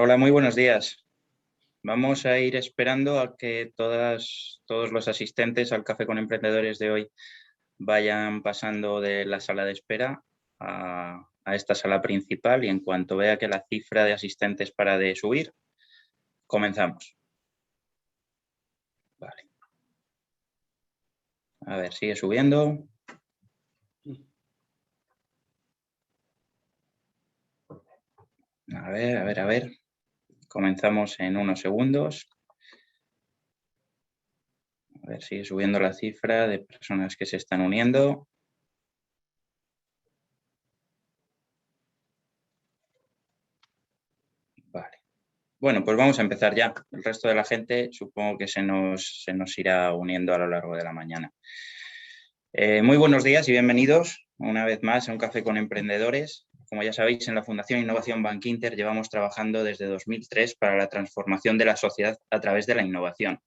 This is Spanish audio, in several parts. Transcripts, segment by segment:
Hola, muy buenos días. Vamos a ir esperando a que todos los asistentes al Café con Emprendedores de hoy vayan pasando de la sala de espera a esta sala principal y en cuanto vea que la cifra de asistentes para de subir, comenzamos. Vale. A ver, sigue subiendo. A ver. Comenzamos en unos segundos. A ver, sigue subiendo la cifra de personas que se están uniendo. Vale. Bueno, pues vamos a empezar ya. El resto de la gente supongo que se nos irá uniendo a lo largo de la mañana. Muy buenos días y bienvenidos una vez más a un Café con Emprendedores. Como ya sabéis, en la Fundación Innovación Bankinter llevamos trabajando desde 2003 para la transformación de la sociedad a través de la innovación.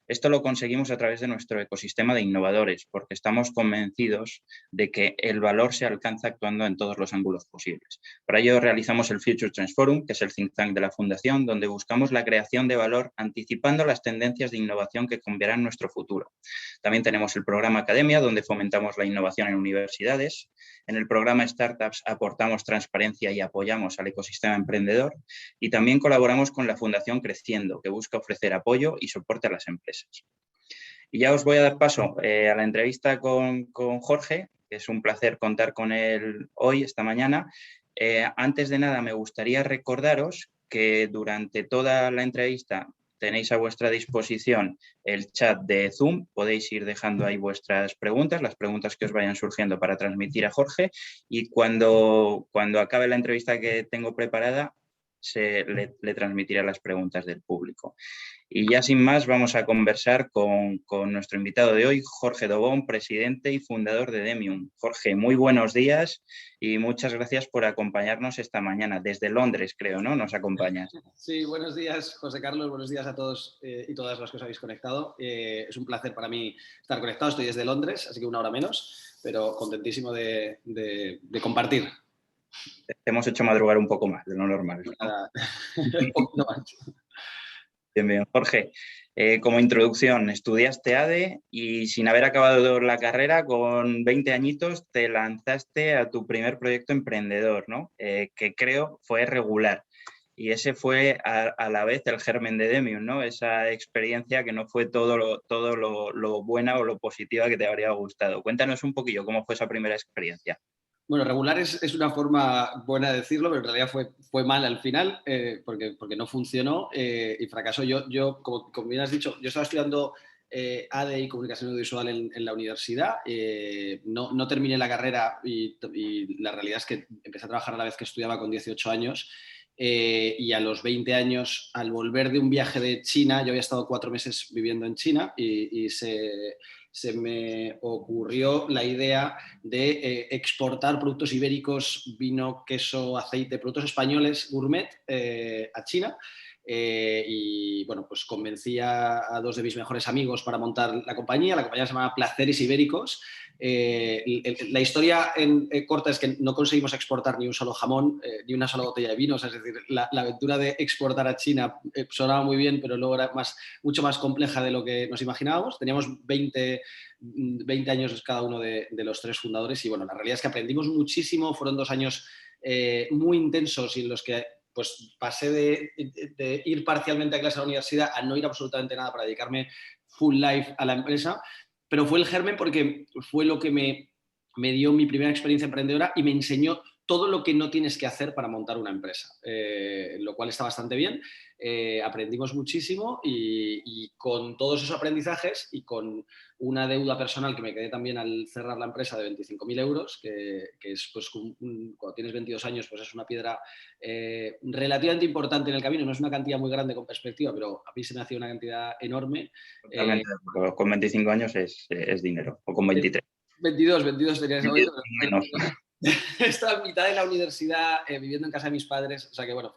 Esto lo conseguimos a través de nuestro ecosistema de innovadores, porque estamos convencidos de que el valor se alcanza actuando en todos los ángulos posibles. Para ello realizamos el Future Trends Forum, que es el think tank de la Fundación, donde buscamos la creación de valor anticipando las tendencias de innovación que cambiarán nuestro futuro. También tenemos el programa Academia, donde fomentamos la innovación en universidades. En el programa Startups aportamos transparencia y apoyamos al ecosistema emprendedor. Y también colaboramos con la Fundación Creciendo, que busca ofrecer apoyo y soporte a las empresas. Y ya os voy a dar paso a la entrevista con Jorge, que es un placer contar con él hoy, esta mañana. Antes de nada, me gustaría recordaros que durante toda la entrevista tenéis a vuestra disposición el chat de Zoom. Podéis ir dejando ahí vuestras preguntas, las preguntas que os vayan surgiendo para transmitir a Jorge. Y cuando acabe la entrevista que tengo preparada, le transmitiré las preguntas del público. Y ya sin más vamos a conversar con nuestro invitado de hoy, Jorge Dobón, presidente y fundador de Demium. Jorge, muy buenos días y muchas gracias por acompañarnos esta mañana. Desde Londres, creo, ¿no? Nos acompañas. Sí, buenos días, José Carlos. Buenos días a todos y todas los que os habéis conectado. Es un placer para mí estar conectado. Estoy desde Londres, así que una hora menos, pero contentísimo de compartir. Te hemos hecho madrugar un poco más de lo normal, ¿no? Nada, un poquito más. Bien, bien. Jorge, como introducción, estudiaste ADE y sin haber acabado la carrera, con 20 añitos te lanzaste a tu primer proyecto emprendedor, ¿no? Que creo fue Regular. Y ese fue a la vez el germen de Demium, ¿no? Esa experiencia que no fue todo lo buena o lo positiva que te habría gustado. Cuéntanos un poquillo cómo fue esa primera experiencia. Bueno, regular es una forma buena de decirlo, pero en realidad fue mal al final porque no funcionó y fracasó. Yo como bien has dicho, yo estaba estudiando ADE y Comunicación Audiovisual en la universidad. No terminé la carrera y la realidad es que empecé a trabajar a la vez que estudiaba con 18 años. Y a los 20 años, al volver de un viaje de China, yo había estado 4 meses viviendo en China y se me ocurrió la idea de exportar productos ibéricos, vino, queso, aceite, productos españoles gourmet a China. Y bueno, pues convencí a 2 de mis mejores amigos para montar la compañía. La compañía se llama Placeres Ibéricos. La historia corta es que no conseguimos exportar ni un solo jamón, ni una sola botella de vinos. Es decir, la aventura de exportar a China sonaba muy bien, pero luego era mucho más compleja de lo que nos imaginábamos. Teníamos 20 años cada uno de los 3 fundadores y bueno, la realidad es que aprendimos muchísimo. Fueron 2 años muy intensos y en los que pues pasé de ir parcialmente a clase a la universidad a no ir absolutamente nada para dedicarme full life a la empresa, pero fue el germen porque fue lo que me dio mi primera experiencia emprendedora y me enseñó todo lo que no tienes que hacer para montar una empresa, lo cual está bastante bien. Aprendimos muchísimo y con todos esos aprendizajes y con una deuda personal que me quedé también al cerrar la empresa de 25.000 euros, que es pues cuando tienes 22 años pues es una piedra relativamente importante en el camino. No es una cantidad muy grande con perspectiva, pero a mí se me hacía una cantidad enorme. Totalmente, con 25 años es dinero, o con 23. 22 tenía ese momento. Menos. Estaba en mitad de la universidad, viviendo en casa de mis padres. O sea que, bueno,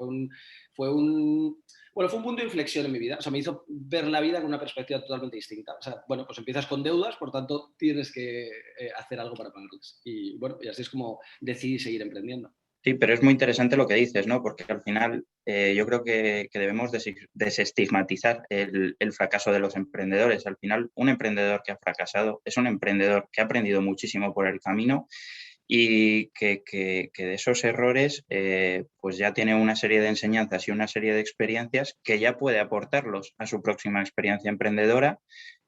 fue un punto de inflexión en mi vida. O sea, me hizo ver la vida con una perspectiva totalmente distinta. O sea, bueno, pues empiezas con deudas, por tanto, tienes que hacer algo para pagarlas. Y bueno, y así es como decidí seguir emprendiendo. Sí, pero es muy interesante lo que dices, ¿no? Porque al final yo creo que debemos desestigmatizar el fracaso de los emprendedores. Al final, un emprendedor que ha fracasado es un emprendedor que ha aprendido muchísimo por el camino y que de esos errores pues ya tiene una serie de enseñanzas y una serie de experiencias que ya puede aportarlos a su próxima experiencia emprendedora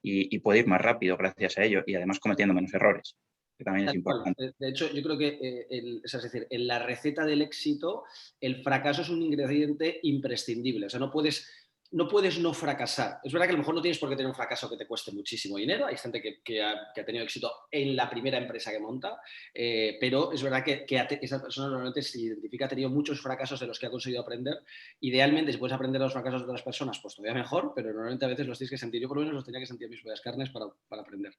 y puede ir más rápido gracias a ello y además cometiendo menos errores, que también es Tal cual. importante. De hecho, yo creo que es decir, en la receta del éxito, el fracaso es un ingrediente imprescindible. O sea, no puedes no fracasar. Es verdad que a lo mejor no tienes por qué tener un fracaso que te cueste muchísimo dinero. Hay gente que ha tenido éxito en la primera empresa que monta, pero es verdad que esa persona normalmente se identifica, ha tenido muchos fracasos de los que ha conseguido aprender. Idealmente, si puedes aprender los fracasos de otras personas, pues todavía mejor, pero normalmente a veces los tienes que sentir. Yo por lo menos los tenía que sentir en mis propias carnes para aprender.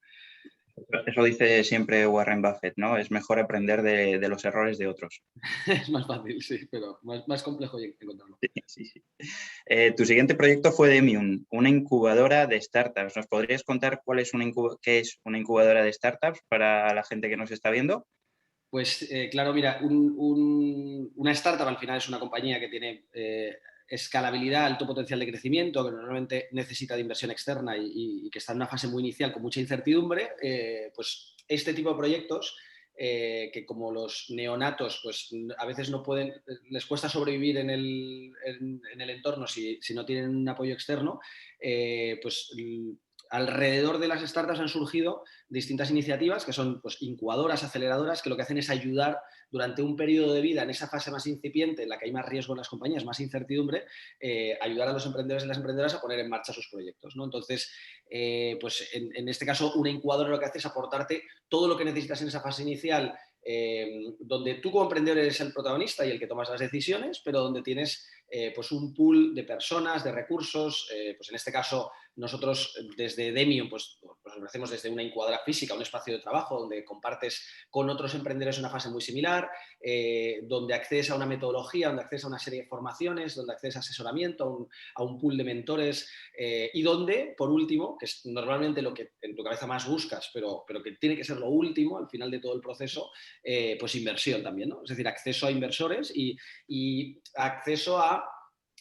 Eso dice siempre Warren Buffett, ¿no? Es mejor aprender de los errores de otros. Es más fácil, sí, pero más complejo encontrarlo. Sí, sí. Tu siguiente proyecto fue Demium, una incubadora de startups. ¿Nos podrías contar qué es una incubadora de startups para la gente que nos está viendo? Pues claro, mira, una startup al final es una compañía que tiene escalabilidad, alto potencial de crecimiento, que normalmente necesita de inversión externa y que está en una fase muy inicial con mucha incertidumbre. Pues este tipo de proyectos, que como los neonatos, pues a veces no pueden, les cuesta sobrevivir en el entorno si no tienen un apoyo externo, pues alrededor de las startups han surgido distintas iniciativas que son pues, incubadoras, aceleradoras, que lo que hacen es ayudar durante un periodo de vida, en esa fase más incipiente, en la que hay más riesgo en las compañías, más incertidumbre, ayudar a los emprendedores y las emprendedoras a poner en marcha sus proyectos, ¿no? Entonces, pues en este caso, una incubadora lo que hace es aportarte todo lo que necesitas en esa fase inicial, donde tú como emprendedor eres el protagonista y el que tomas las decisiones, pero donde tienes pues un pool de personas, de recursos, pues en este caso nosotros desde Demium pues ofrecemos desde una incubadora física, un espacio de trabajo donde compartes con otros emprendedores una fase muy similar, donde accedes a una metodología, donde accedes a una serie de formaciones, donde accedes a asesoramiento, a un pool de mentores y donde, por último, que es normalmente lo que en tu cabeza más buscas, pero que tiene que ser lo último al final de todo el proceso, pues inversión también, ¿no? Es decir, acceso a inversores y acceso a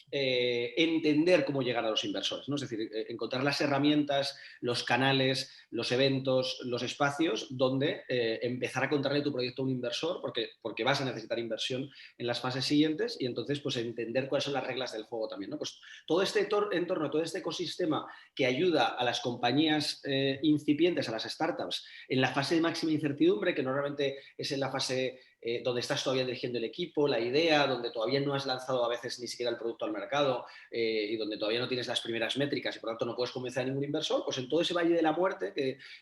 entender cómo llegar a los inversores, ¿no? Es decir, encontrar las herramientas, los canales, los eventos, los espacios donde empezar a contarle tu proyecto a un inversor porque vas a necesitar inversión en las fases siguientes y entonces pues entender cuáles son las reglas del juego también, ¿no? Pues todo este entorno, todo este ecosistema que ayuda a las compañías incipientes, a las startups, en la fase de máxima incertidumbre, que normalmente es en la fase donde estás todavía dirigiendo el equipo, la idea, donde todavía no has lanzado a veces ni siquiera el producto al mercado y donde todavía no tienes las primeras métricas y por lo tanto no puedes convencer a ningún inversor, pues en todo ese valle de la muerte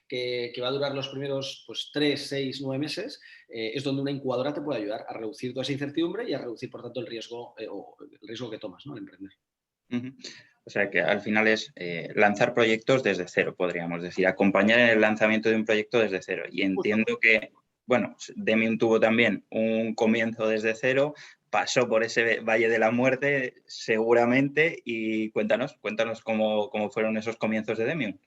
que va a durar los primeros pues, 3, 6, 9 meses, es donde una incubadora te puede ayudar a reducir toda esa incertidumbre y a reducir, por tanto, el riesgo que tomas, ¿no? Al emprender. Uh-huh. O sea que al final es lanzar proyectos desde cero, podríamos decir, acompañar en el lanzamiento de un proyecto desde cero. Y entiendo que, bueno, Demium tuvo también un comienzo desde cero, pasó por ese valle de la muerte seguramente y cuéntanos cómo fueron esos comienzos de Demium.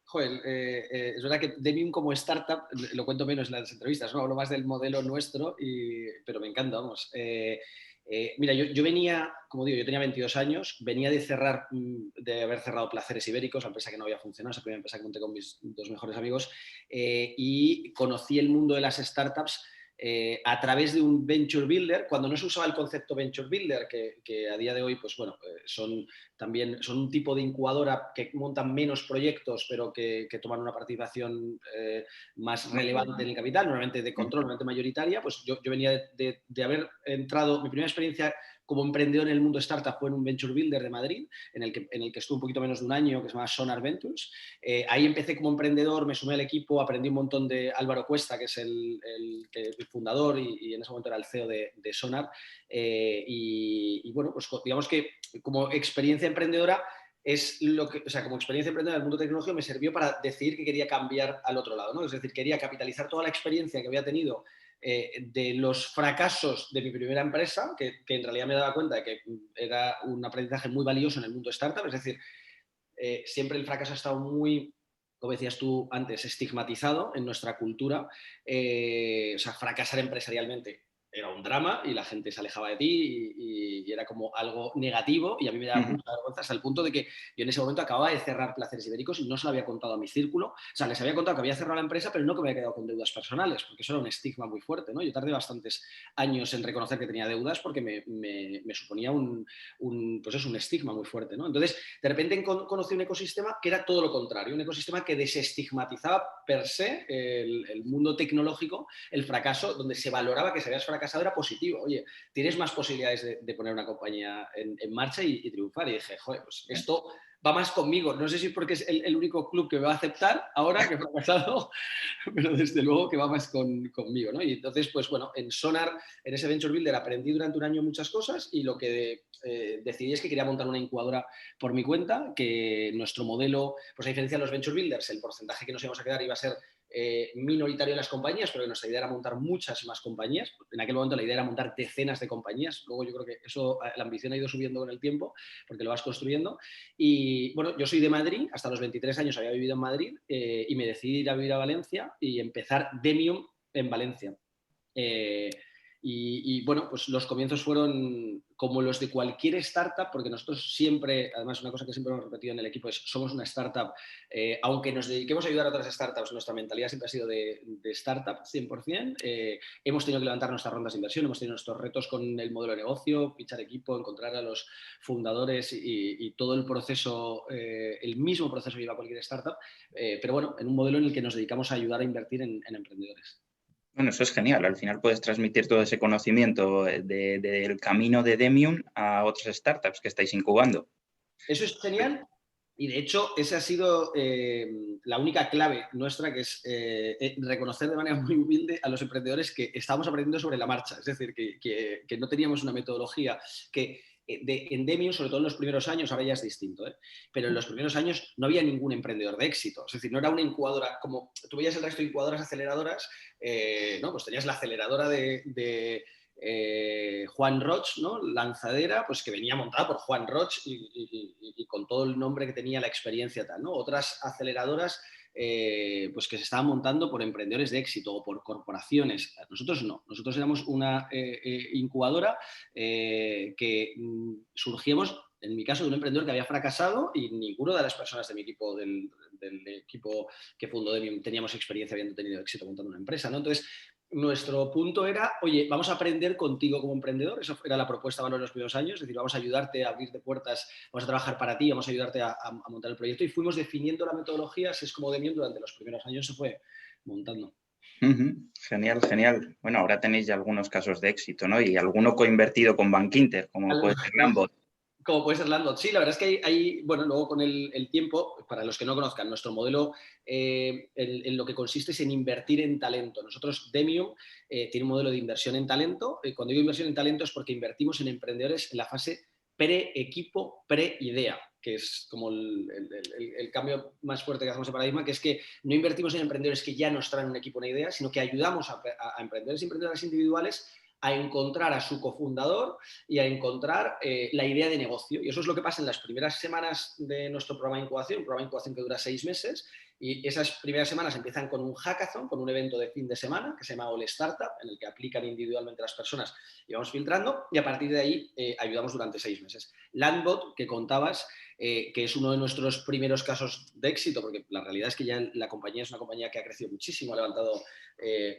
Joder, es verdad que Demium como startup, lo cuento menos en las entrevistas, ¿no? Hablo más del modelo nuestro, pero me encanta, vamos. Mira, yo venía, como digo, yo tenía 22 años, venía de haber cerrado Placeres Ibéricos, la empresa que no había funcionado, esa primera empresa que monté con mis dos mejores amigos, y conocí el mundo de las startups a través de un venture builder, cuando no se usaba el concepto venture builder, que a día de hoy, pues bueno, son un tipo de incubadora que montan menos proyectos, pero que toman una participación más relevante en el capital, normalmente de control, normalmente mayoritaria. Pues yo venía de haber entrado, mi primera experiencia como emprendedor en el mundo startup fue en un venture builder de Madrid, en el que estuve un poquito menos de un año, que se llama Sonar Ventures. Ahí empecé como emprendedor, me sumé al equipo, aprendí un montón de Álvaro Cuesta, que es el fundador y en ese momento era el CEO de Sonar. Y bueno, pues digamos que como experiencia emprendedora es lo que, o sea, como experiencia emprendedora en el mundo tecnológico me sirvió para decidir que quería cambiar al otro lado, ¿no? Es decir, quería capitalizar toda la experiencia que había tenido de los fracasos de mi primera empresa, que en realidad me daba cuenta de que era un aprendizaje muy valioso en el mundo startup, es decir, siempre el fracaso ha estado muy, como decías tú antes, estigmatizado en nuestra cultura. O sea, fracasar empresarialmente era un drama y la gente se alejaba de ti y era como algo negativo y a mí me daba mucha vergüenza hasta el punto de que yo en ese momento acababa de cerrar Placeres Ibéricos y no se lo había contado a mi círculo. O sea, les había contado que había cerrado la empresa, pero no que me había quedado con deudas personales, porque eso era un estigma muy fuerte, ¿no? Yo tardé bastantes años en reconocer que tenía deudas porque me suponía pues es un estigma muy fuerte, ¿no? Entonces, de repente conocí un ecosistema que era todo lo contrario, un ecosistema que desestigmatizaba per se el mundo tecnológico, el fracaso, donde se valoraba que si habías fracasado era positivo. Oye, tienes más posibilidades de poner una compañía en marcha y triunfar. Y dije, joder, pues esto va más conmigo. No sé si es porque es el único club que me va a aceptar ahora que he fracasado, pero desde luego que va más conmigo, ¿no? Y entonces, pues bueno, en Sonar, en ese Venture Builder, aprendí durante un año muchas cosas y lo que decidí es que quería montar una incubadora por mi cuenta, que nuestro modelo, pues a diferencia de los Venture Builders, el porcentaje que nos íbamos a quedar iba a ser minoritario en las compañías, pero que nuestra idea era montar muchas más compañías. En aquel momento la idea era montar decenas de compañías. Luego yo creo que eso, la ambición ha ido subiendo con el tiempo porque lo vas construyendo. Y bueno, yo soy de Madrid, hasta los 23 años había vivido en Madrid y me decidí ir a vivir a Valencia y empezar Demium en Valencia. Y bueno, pues los comienzos fueron como los de cualquier startup, porque nosotros siempre, además una cosa que siempre hemos repetido en el equipo es, somos una startup, aunque nos dediquemos a ayudar a otras startups, nuestra mentalidad siempre ha sido de startup 100%. Hemos tenido que levantar nuestras rondas de inversión, hemos tenido nuestros retos con el modelo de negocio, fichar equipo, encontrar a los fundadores y todo el proceso, el mismo proceso que lleva cualquier startup, pero bueno, en un modelo en el que nos dedicamos a ayudar a invertir en emprendedores. Bueno, eso es genial. Al final puedes transmitir todo ese conocimiento del camino de Demium a otras startups que estáis incubando. Eso es genial y de hecho esa ha sido la única clave nuestra, que es reconocer de manera muy humilde a los emprendedores que estábamos aprendiendo sobre la marcha. Es decir, que no teníamos una metodología que en Demium, sobre todo en los primeros años, ahora ya es distinto, pero en los primeros años no había ningún emprendedor de éxito. Es decir, no era una incubadora, como tú veías el resto de incubadoras aceleradoras, ¿no? Pues tenías la aceleradora de Juan Roch, ¿no? Lanzadera, pues que venía montada por Juan Roch y con todo el nombre que tenía, la experiencia tal, ¿no? Otras aceleradoras pues que se estaban montando por emprendedores de éxito o por corporaciones. Nosotros no, nosotros éramos una incubadora que surgíamos, en mi caso, de un emprendedor que había fracasado y ninguno de las personas de mi equipo, del equipo que fundó Demium, teníamos experiencia habiendo tenido éxito montando una empresa, ¿no? Entonces, nuestro punto era, oye, vamos a aprender contigo como emprendedor, eso era la propuesta en los primeros años, es decir, vamos a ayudarte a abrirte puertas, vamos a trabajar para ti, vamos a ayudarte a montar el proyecto y fuimos definiendo la metodología, así es como Demium durante los primeros años se fue montando. Genial, genial. Bueno, ahora tenéis ya algunos casos de éxito, ¿no? Y alguno coinvertido con Bankinter, como puede ser Lambot. Como puede ser Landbot. Sí, la verdad es que hay bueno, luego con el tiempo, para los que no conozcan, nuestro modelo en lo que consiste es en invertir en talento. Nosotros, Demium, tiene un modelo de inversión en talento. Cuando digo inversión en talento es porque invertimos en emprendedores en la fase pre-equipo, pre-idea, que es como el cambio más fuerte que hacemos de paradigma, que es que no invertimos en emprendedores que ya nos traen un equipo, una idea, sino que ayudamos a emprendedores y emprendedoras individuales a encontrar a su cofundador y a encontrar la idea de negocio. Y eso es lo que pasa en las primeras semanas de nuestro programa de incubación, un programa de incubación que dura 6 meses, y esas primeras semanas empiezan con un hackathon, con un evento de fin de semana que se llama All Startup, en el que aplican individualmente las personas y vamos filtrando, y a partir de ahí ayudamos durante 6 meses. Landbot, que contabas, que es uno de nuestros primeros casos de éxito, porque la realidad es que ya la compañía es una compañía que ha crecido muchísimo, ha levantado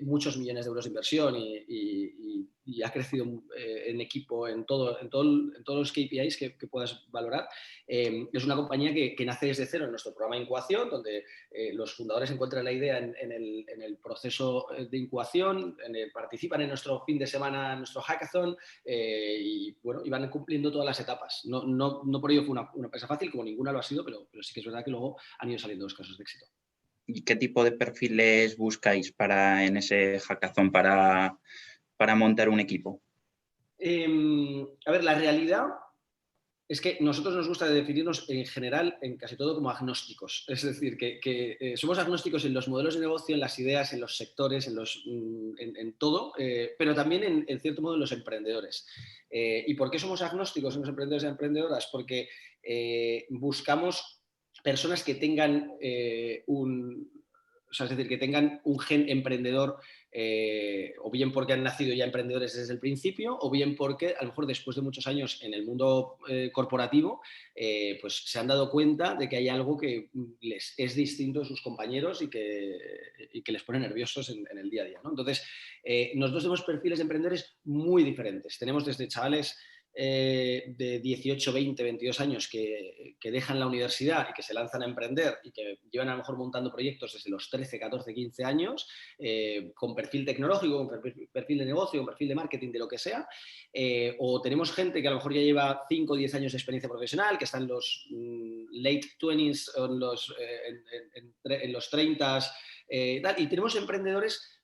muchos millones de euros de inversión y ha crecido en equipo en todos los KPIs que puedas valorar. Es una compañía que nace desde cero en nuestro programa de incubación, donde los fundadores encuentran la idea en el proceso de incubación, participan en nuestro fin de semana, en nuestro hackathon, y bueno, y van cumpliendo todas las etapas. No por ello fue una empresa fácil, como ninguna lo ha sido, pero sí que es verdad que luego han ido saliendo los casos de éxito. ¿Y qué tipo de perfiles buscáis en ese hackathon para montar un equipo? A ver, la realidad es que nosotros nos gusta definirnos en general, en casi todo, como agnósticos. Es decir, que somos agnósticos en los modelos de negocio, en las ideas, en los sectores, en todo, pero también en cierto modo en los emprendedores. ¿Y por qué somos agnósticos en los emprendedores y emprendedoras? Porque buscamos personas que tengan o sea, es decir, que tengan un gen emprendedor, o bien porque han nacido ya emprendedores desde el principio, o bien porque a lo mejor después de muchos años en el mundo corporativo, pues se han dado cuenta de que hay algo que les es distinto a sus compañeros y que les pone nerviosos en el día a día, ¿no? Entonces, nosotros tenemos perfiles de emprendedores muy diferentes. Tenemos desde chavales de 18, 20, 22 años que dejan la universidad y que se lanzan a emprender y que llevan a lo mejor montando proyectos desde los 13, 14, 15 años, con perfil tecnológico, con perfil de negocio, con perfil de marketing, de lo que sea. O tenemos gente que a lo mejor ya lleva 5 o 10 años de experiencia profesional, que está en los late 20s o en los 30s, y tenemos emprendedores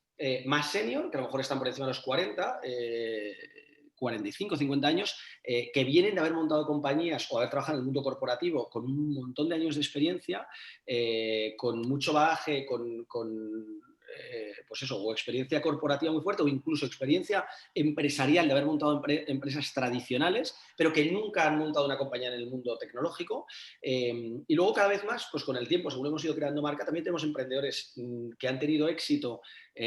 más senior, que a lo mejor están por encima de los 40, 45, 50 años, que vienen de haber montado compañías o haber trabajado en el mundo corporativo con un montón de años de experiencia, con mucho bagaje, pues eso, o experiencia corporativa muy fuerte o incluso experiencia empresarial de haber montado empresas tradicionales, pero que nunca han montado una compañía en el mundo tecnológico. Y luego cada vez más, pues con el tiempo, según hemos ido creando marca, también tenemos emprendedores que han tenido éxito,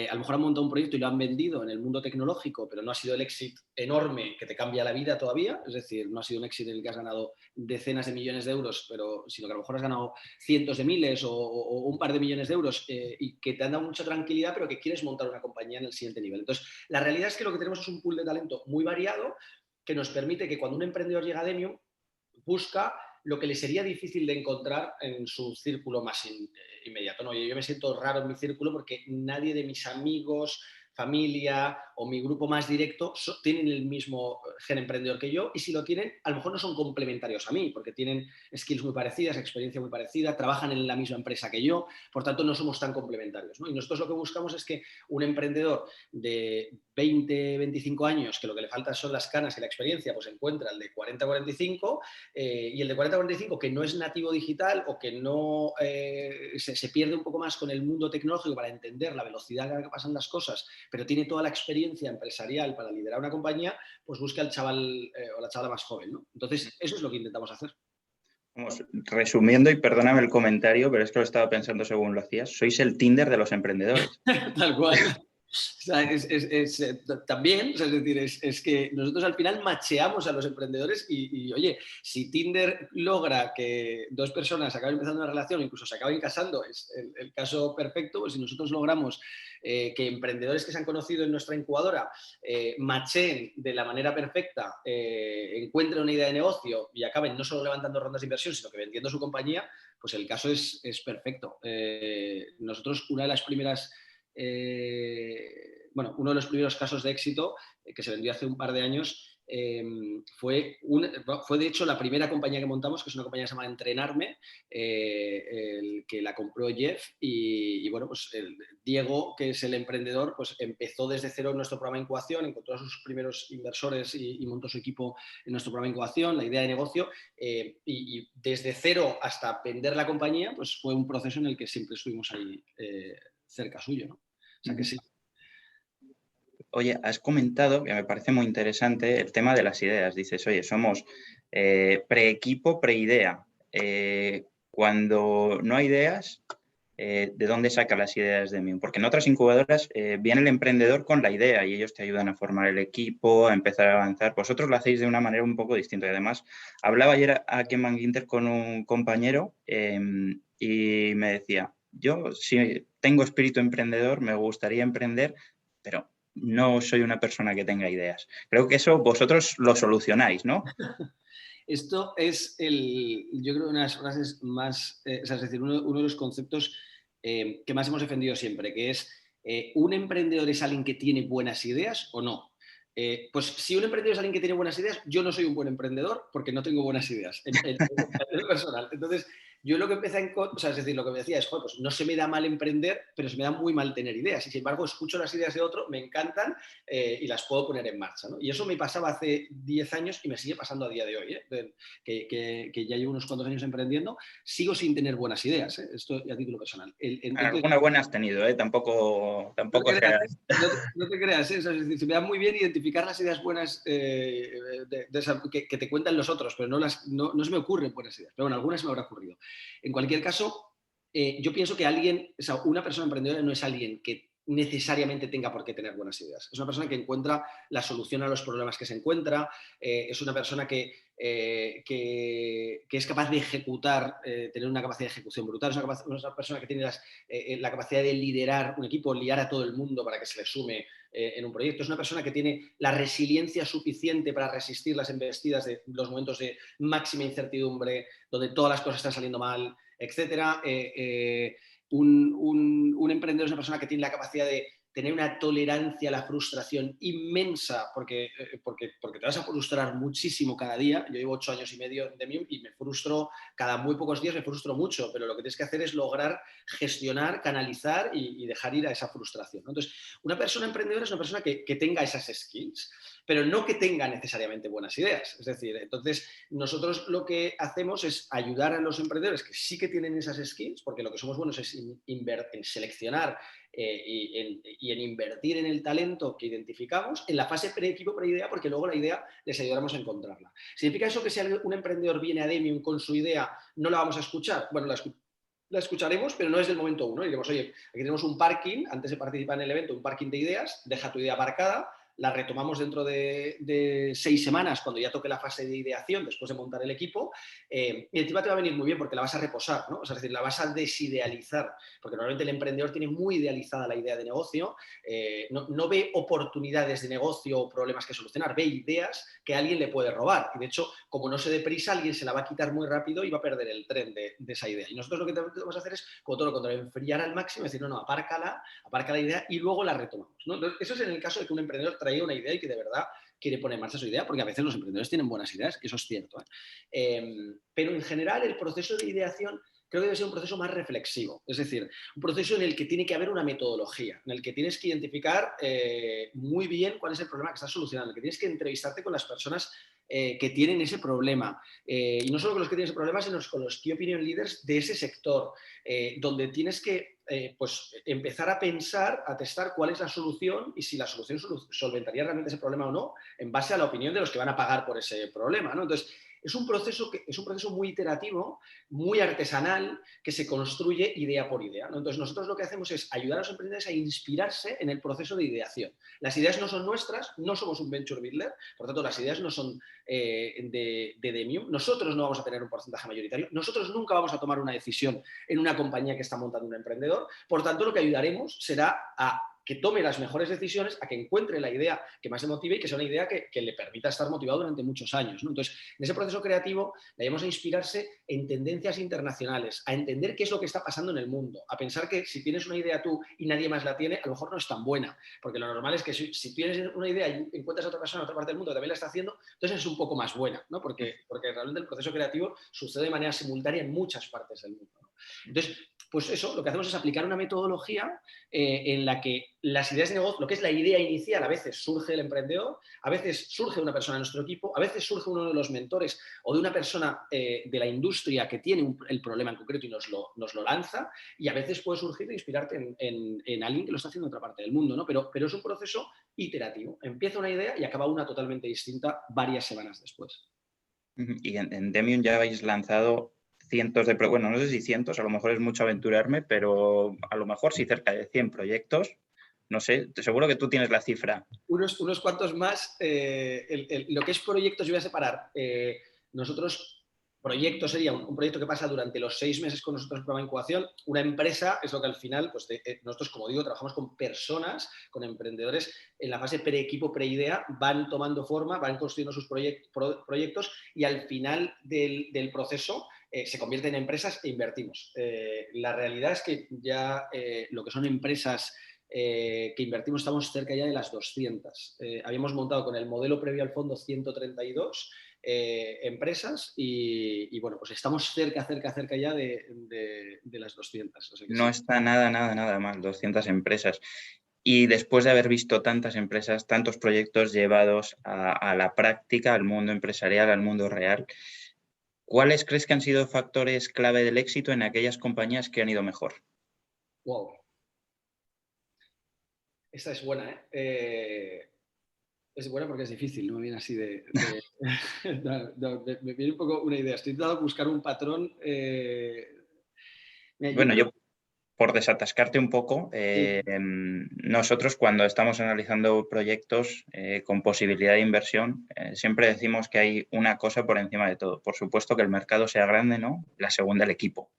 a lo mejor han montado un proyecto y lo han vendido en el mundo tecnológico, pero no ha sido el éxito enorme que te cambia la vida todavía, es decir, no ha sido un éxito en el que has ganado decenas de millones de euros, sino que a lo mejor has ganado cientos de miles o un par de millones de euros, y que te han dado mucha tranquilidad, pero que quieres montar una compañía en el siguiente nivel. Entonces, la realidad es que lo que tenemos es un pool de talento muy variado que nos permite que cuando un emprendedor llega a Demium, busca lo que le sería difícil de encontrar en su círculo más inmediato. ¿No? Yo me siento raro en mi círculo porque nadie de mis amigos, familia o mi grupo más directo tienen el mismo gen emprendedor que yo, y si lo tienen, a lo mejor no son complementarios a mí, porque tienen skills muy parecidas, experiencia muy parecida, trabajan en la misma empresa que yo, por tanto no somos tan complementarios, ¿no? Y nosotros lo que buscamos es que un emprendedor de 20, 25 años, que lo que le falta son las canas y la experiencia, pues encuentra el de 40, 45, y el de 40-45 que no es nativo digital o que no se pierde un poco más con el mundo tecnológico para entender la velocidad a la que pasan las cosas, pero tiene toda la experiencia empresarial para liderar una compañía, pues busca al chaval o la chavala más joven, ¿no? Entonces, eso es lo que intentamos hacer. Vamos, resumiendo, y perdóname el comentario, pero es que lo estaba pensando según lo hacías, sois el Tinder de los emprendedores. Tal cual. O sea, también, o sea, es decir, es que nosotros al final macheamos a los emprendedores y, oye, si Tinder logra que dos personas acaben empezando una relación, incluso se acaben casando, es el caso perfecto. Pues si nosotros logramos que emprendedores que se han conocido en nuestra incubadora macheen de la manera perfecta, encuentren una idea de negocio y acaben no solo levantando rondas de inversión, sino que vendiendo su compañía, pues el caso es perfecto. Nosotros, una de las primeras... uno de los primeros casos de éxito que se vendió hace un par de años, fue de hecho la primera compañía que montamos, que es una compañía que se llama Entrenarme, que la compró Jeff y bueno, pues Diego, que es el emprendedor, pues empezó desde cero en nuestro programa de incubación, encontró a sus primeros inversores y montó su equipo en nuestro programa de incubación, la idea de negocio, y desde cero hasta vender la compañía, pues fue un proceso en el que siempre estuvimos ahí cerca suyo, ¿no? O sea que sí. Oye, has comentado, que me parece muy interesante, el tema de las ideas. Dices, oye, somos pre-equipo, pre-idea. Cuando no hay ideas, ¿de dónde saca las ideas de mí? Porque en otras incubadoras viene el emprendedor con la idea y ellos te ayudan a formar el equipo, a empezar a avanzar. Vosotros lo hacéis de una manera un poco distinta. Y además, hablaba ayer aquí en Manguinter con un compañero y me decía, yo si tengo espíritu emprendedor, me gustaría emprender, pero no soy una persona que tenga ideas. Creo que eso vosotros lo solucionáis, ¿no? Esto es yo creo, una de las frases más, es decir, uno de los conceptos que más hemos defendido siempre, que es ¿un emprendedor es alguien que tiene buenas ideas o no? Pues si un emprendedor es alguien que tiene buenas ideas, yo no soy un buen emprendedor porque no tengo buenas ideas en personal. Entonces, yo lo que empecé es decir, lo que me decía es, joder, pues no se me da mal emprender, pero se me da muy mal tener ideas. Y sin embargo, escucho las ideas de otro, me encantan y las puedo poner en marcha, ¿no? Y eso me pasaba hace 10 años y me sigue pasando a día de hoy, que ya llevo unos cuantos años emprendiendo, sigo sin tener buenas ideas, esto a título personal. Entonces, alguna buena has tenido, tampoco seas... No te creas, es decir, se me da muy bien identificar las ideas buenas que te cuentan los otros, pero no se me ocurren buenas ideas. Pero bueno, algunas me habrá ocurrido. En cualquier caso, yo pienso que una persona emprendedora no es alguien que necesariamente tenga por qué tener buenas ideas. Es una persona que encuentra la solución a los problemas que se encuentra, es una persona que es capaz de ejecutar, tener una capacidad de ejecución brutal, es una persona que tiene la capacidad de liderar un equipo, liar a todo el mundo para que se le sume en un proyecto. Es una persona que tiene la resiliencia suficiente para resistir las embestidas de los momentos de máxima incertidumbre, donde todas las cosas están saliendo mal, etcétera. Un emprendedor es una persona que tiene la capacidad de tener una tolerancia a la frustración inmensa, porque te vas a frustrar muchísimo cada día. Yo llevo 8 años y medio en Demium y me frustro, cada muy pocos días me frustro mucho, pero lo que tienes que hacer es lograr gestionar, canalizar y dejar ir a esa frustración, ¿no? Entonces, una persona emprendedora es una persona que tenga esas skills, pero no que tenga necesariamente buenas ideas. Es decir, entonces nosotros lo que hacemos es ayudar a los emprendedores que sí que tienen esas skills, porque lo que somos buenos es en seleccionar y en invertir en el talento que identificamos en la fase pre-equipo, pre-idea, porque luego la idea les ayudaremos a encontrarla. ¿Significa eso que si un emprendedor viene a Demium con su idea, no la vamos a escuchar? Bueno, la escucharemos, pero no es del momento uno. Y diremos, oye, aquí tenemos un parking, antes de participar en el evento, un parking de ideas, deja tu idea aparcada, la retomamos dentro de 6 semanas, cuando ya toque la fase de ideación, después de montar el equipo, y encima te va a venir muy bien porque la vas a reposar, ¿no? O sea, es decir, la vas a desidealizar, porque normalmente el emprendedor tiene muy idealizada la idea de negocio, no ve oportunidades de negocio o problemas que solucionar, ve ideas que alguien le puede robar. Y de hecho, como no se dé prisa, alguien se la va a quitar muy rápido y va a perder el tren de esa idea. Y nosotros lo que tenemos que hacer es, como todo lo contrario, enfriar al máximo, decir, no, aparca la idea y luego la retomamos, ¿no? Entonces, eso es en el caso de que un emprendedor traía una idea y que de verdad quiere poner en marcha su idea, porque a veces los emprendedores tienen buenas ideas, eso es cierto, pero en general el proceso de ideación creo que debe ser un proceso más reflexivo, es decir, un proceso en el que tiene que haber una metodología, en el que tienes que identificar muy bien cuál es el problema que estás solucionando, en el que tienes que entrevistarte con las personas que tienen ese problema, y no solo con los que tienen ese problema, sino con los key opinion leaders de ese sector, donde tienes que pues empezar a pensar, a testar cuál es la solución y si la solución solventaría realmente ese problema o no, en base a la opinión de los que van a pagar por ese problema, ¿no? Entonces, es un proceso muy iterativo, muy artesanal, que se construye idea por idea, ¿no? Entonces, nosotros lo que hacemos es ayudar a los emprendedores a inspirarse en el proceso de ideación. Las ideas no son nuestras, no somos un venture builder, por tanto, las ideas no son de Demium. Nosotros no vamos a tener un porcentaje mayoritario, nosotros nunca vamos a tomar una decisión en una compañía que está montando un emprendedor. Por tanto, lo que ayudaremos será a que tome las mejores decisiones, a que encuentre la idea que más le motive y que sea una idea que le permita estar motivado durante muchos años, ¿no? Entonces, en ese proceso creativo le ayudamos a inspirarse en tendencias internacionales, a entender qué es lo que está pasando en el mundo, a pensar que si tienes una idea tú y nadie más la tiene, a lo mejor no es tan buena, porque lo normal es que si tienes una idea y encuentras a otra persona en otra parte del mundo que también la está haciendo, entonces es un poco más buena, ¿no? Porque realmente el proceso creativo sucede de manera simultánea en muchas partes del mundo, ¿no? Entonces, pues eso, lo que hacemos es aplicar una metodología en la que las ideas de negocio, lo que es la idea inicial, a veces surge el emprendedor, a veces surge una persona en nuestro equipo, a veces surge uno de los mentores o de una persona de la industria que tiene el problema en concreto y nos lo lanza, y a veces puede surgir de inspirarte en alguien que lo está haciendo en otra parte del mundo, ¿no? Pero es un proceso iterativo. Empieza una idea y acaba una totalmente distinta varias semanas después. Y en Demium ya habéis lanzado cientos de, bueno, no sé si cientos, a lo mejor es mucho aventurarme, pero a lo mejor sí cerca de 100 proyectos. No sé, seguro que tú tienes la cifra. Unos cuantos más. Lo que es proyectos, yo voy a separar. Nosotros, proyecto sería un proyecto que pasa durante los 6 meses con nosotros en programa de incubación. Una empresa es lo que al final, pues nosotros, como digo, trabajamos con personas, con emprendedores en la fase pre-equipo, pre-idea, van tomando forma, van construyendo sus proyectos y al final del proceso se convierten en empresas e invertimos. La realidad es que ya lo que son empresas que invertimos estamos cerca ya de las 200. Habíamos montado con el modelo previo al fondo 132 empresas y bueno, pues estamos cerca ya de las 200. O sea que No sí. está nada mal, 200 empresas. Y después de haber visto tantas empresas, tantos proyectos llevados a la práctica, al mundo empresarial, al mundo real, ¿cuáles crees que han sido factores clave del éxito en aquellas compañías que han ido mejor? Wow. Esta es buena, ¿eh? Es buena porque es difícil, no me viene así no, me viene un poco una idea. Estoy intentando buscar un patrón. Bueno, yo por desatascarte un poco, Sí. nosotros cuando estamos analizando proyectos con posibilidad de inversión, siempre decimos que hay una cosa por encima de todo. Por supuesto que el mercado sea grande, ¿no? La segunda, el equipo.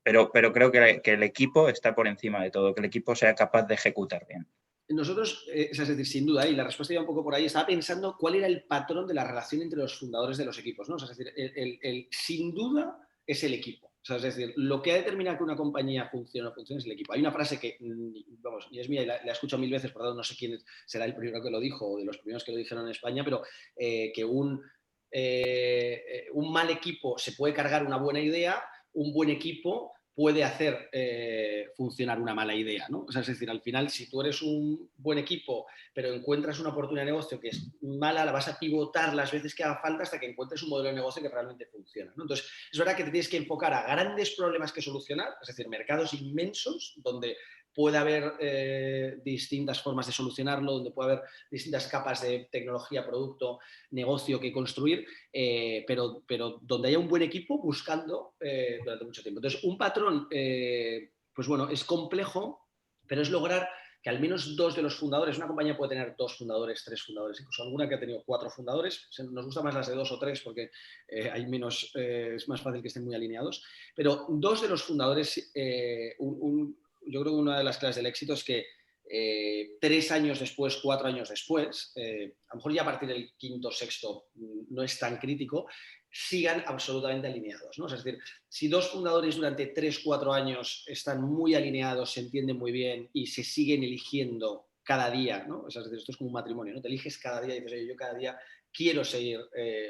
Pero creo que el equipo está por encima de todo, que el equipo sea capaz de ejecutar bien. Nosotros, es decir, sin duda, y la respuesta iba un poco por ahí, estaba pensando cuál era el patrón de la relación entre los fundadores de los equipos, ¿no? O sea, es decir, sin duda es el equipo. O sea, es decir, lo que ha determinado que una compañía funcione o no funcione es el equipo. Hay una frase que, vamos, y es mía, y la he escuchado mil veces, por tanto no sé quién será el primero que lo dijo o de los primeros que lo dijeron en España, pero que un mal equipo se puede cargar una buena idea, un buen equipo puede hacer funcionar una mala idea, ¿no? O sea, es decir, al final, si tú eres un buen equipo, pero encuentras una oportunidad de negocio que es mala, la vas a pivotar las veces que haga falta hasta que encuentres un modelo de negocio que realmente funciona, ¿no? Entonces, es verdad que te tienes que enfocar a grandes problemas que solucionar, es decir, mercados inmensos donde puede haber distintas formas de solucionarlo, donde puede haber distintas capas de tecnología, producto, negocio que construir, pero donde haya un buen equipo buscando durante mucho tiempo. Entonces, un patrón, pues bueno, es complejo, pero es lograr que al menos dos de los fundadores, una compañía puede tener dos fundadores, tres fundadores, incluso alguna que ha tenido cuatro fundadores, nos gustan más las de dos o tres porque hay menos, es más fácil que estén muy alineados, pero dos de los fundadores, yo creo que una de las claves del éxito es que 3 años después, 4 años después, a lo mejor ya a partir del quinto, sexto no es tan crítico, sigan absolutamente alineados, ¿no? O sea, es decir, si dos fundadores durante 3, 4 años están muy alineados, se entienden muy bien y se siguen eligiendo cada día, ¿no? O sea, es decir, esto es como un matrimonio, ¿no? Te eliges cada día y dices, oye, yo cada día quiero seguir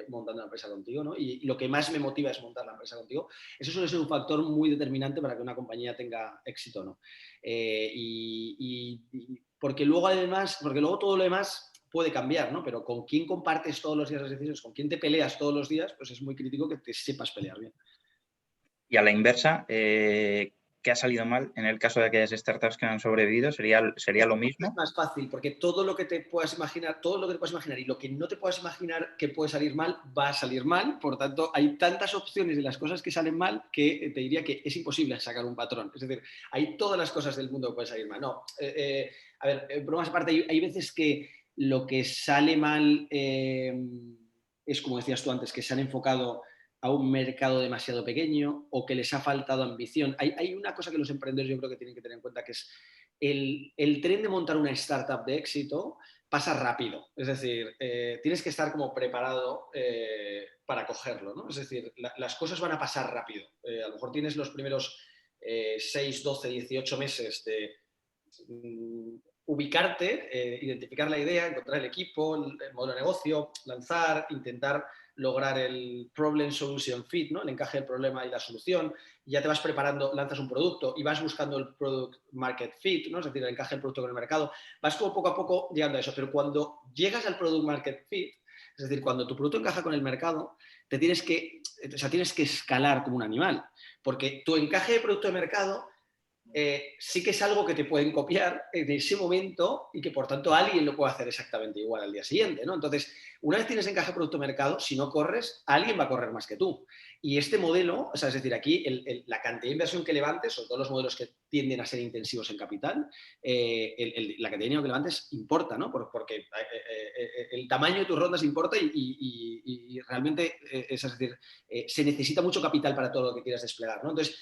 montando la empresa contigo, ¿no? Y lo que más me motiva es montar la empresa contigo. Eso suele ser un factor muy determinante para que una compañía tenga éxito, ¿no? Porque luego además, porque luego todo lo demás puede cambiar, ¿no? Pero con quién compartes todos los días las decisiones, con quién te peleas todos los días, pues es muy crítico que te sepas pelear bien. Y a la inversa, ¿qué ha salido mal en el caso de aquellas startups que no han sobrevivido? ¿Sería lo Es mismo? más fácil, porque todo lo que te puedas imaginar, todo lo que te puedas imaginar y lo que no te puedas imaginar que puede salir mal, va a salir mal. Por tanto, hay tantas opciones de las cosas que salen mal que te diría que es imposible sacar un patrón. Es decir, hay todas las cosas del mundo que pueden salir mal. No, a ver, bromas aparte, hay veces que lo que sale mal es, como decías tú antes, que se han enfocado a un mercado demasiado pequeño o que les ha faltado ambición. Hay una cosa que los emprendedores yo creo que tienen que tener en cuenta, que es el tren de montar una startup de éxito pasa rápido. Es decir, tienes que estar como preparado para cogerlo, ¿no? Es decir, las cosas van a pasar rápido. A lo mejor tienes los primeros 6, 12, 18 meses de ubicarte, identificar la idea, encontrar el equipo, el modelo de negocio, lanzar, intentar lograr el problem solution fit, ¿no? El encaje del problema y la solución. Ya te vas preparando, lanzas un producto y vas buscando el product market fit, ¿no? Es decir, el encaje del producto con el mercado. Vas como poco a poco llegando a eso, pero cuando llegas al product market fit, es decir, cuando tu producto encaja con el mercado, tienes que escalar como un animal, porque tu encaje de producto de mercado sí que es algo que te pueden copiar en ese momento y que por tanto alguien lo puede hacer exactamente igual al día siguiente, ¿no? Entonces, una vez tienes encaje producto-mercado, si no corres, alguien va a correr más que tú. Y este modelo, o sea, es decir, aquí la cantidad de inversión que levantes, sobre todo los modelos que tienden a ser intensivos en capital, la cantidad de dinero que levantes importa, ¿no? Porque el tamaño de tus rondas importa y realmente, es decir, se necesita mucho capital para todo lo que quieras desplegar, ¿no? Entonces,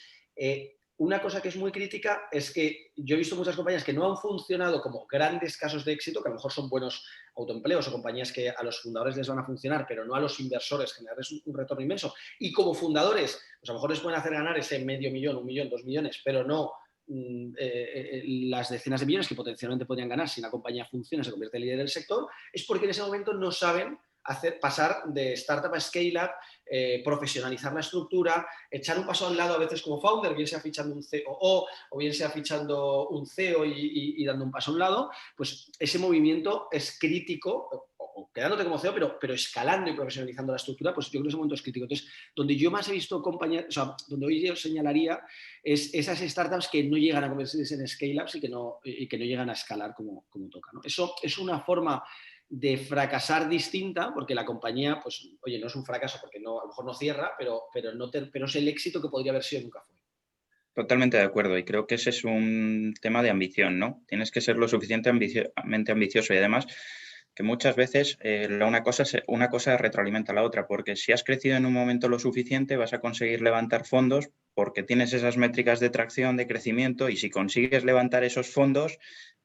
una cosa que es muy crítica es que yo he visto muchas compañías que no han funcionado como grandes casos de éxito, que a lo mejor son buenos autoempleos o compañías que a los fundadores les van a funcionar, pero no a los inversores generarles un retorno inmenso. Y como fundadores, pues a lo mejor les pueden hacer ganar ese medio millón, 1 millón, 2 millones, pero no las decenas de millones que potencialmente podrían ganar si una compañía funciona, se convierte en líder del sector, es porque en ese momento no saben pasar de startup a scale-up, profesionalizar la estructura, echar un paso al lado a veces como founder, bien sea fichando un COO o bien sea fichando un CEO y dando un paso a un lado, pues ese movimiento es crítico, o quedándote como CEO, pero escalando y profesionalizando la estructura, pues yo creo que ese momento es crítico. Entonces, donde yo más he visto compañías, o sea, donde hoy yo señalaría es esas startups que no llegan a convertirse en scale-ups y que no llegan a escalar como toca, ¿no? Eso es una forma de fracasar distinta, porque la compañía, pues, oye, no es un fracaso porque no, a lo mejor no cierra, pero es el éxito que podría haber sido nunca fue. Totalmente de acuerdo, y creo que ese es un tema de ambición, ¿no? Tienes que ser lo suficientemente ambicioso, y además que muchas veces una cosa retroalimenta a la otra, porque si has crecido en un momento lo suficiente vas a conseguir levantar fondos porque tienes esas métricas de tracción, de crecimiento, y si consigues levantar esos fondos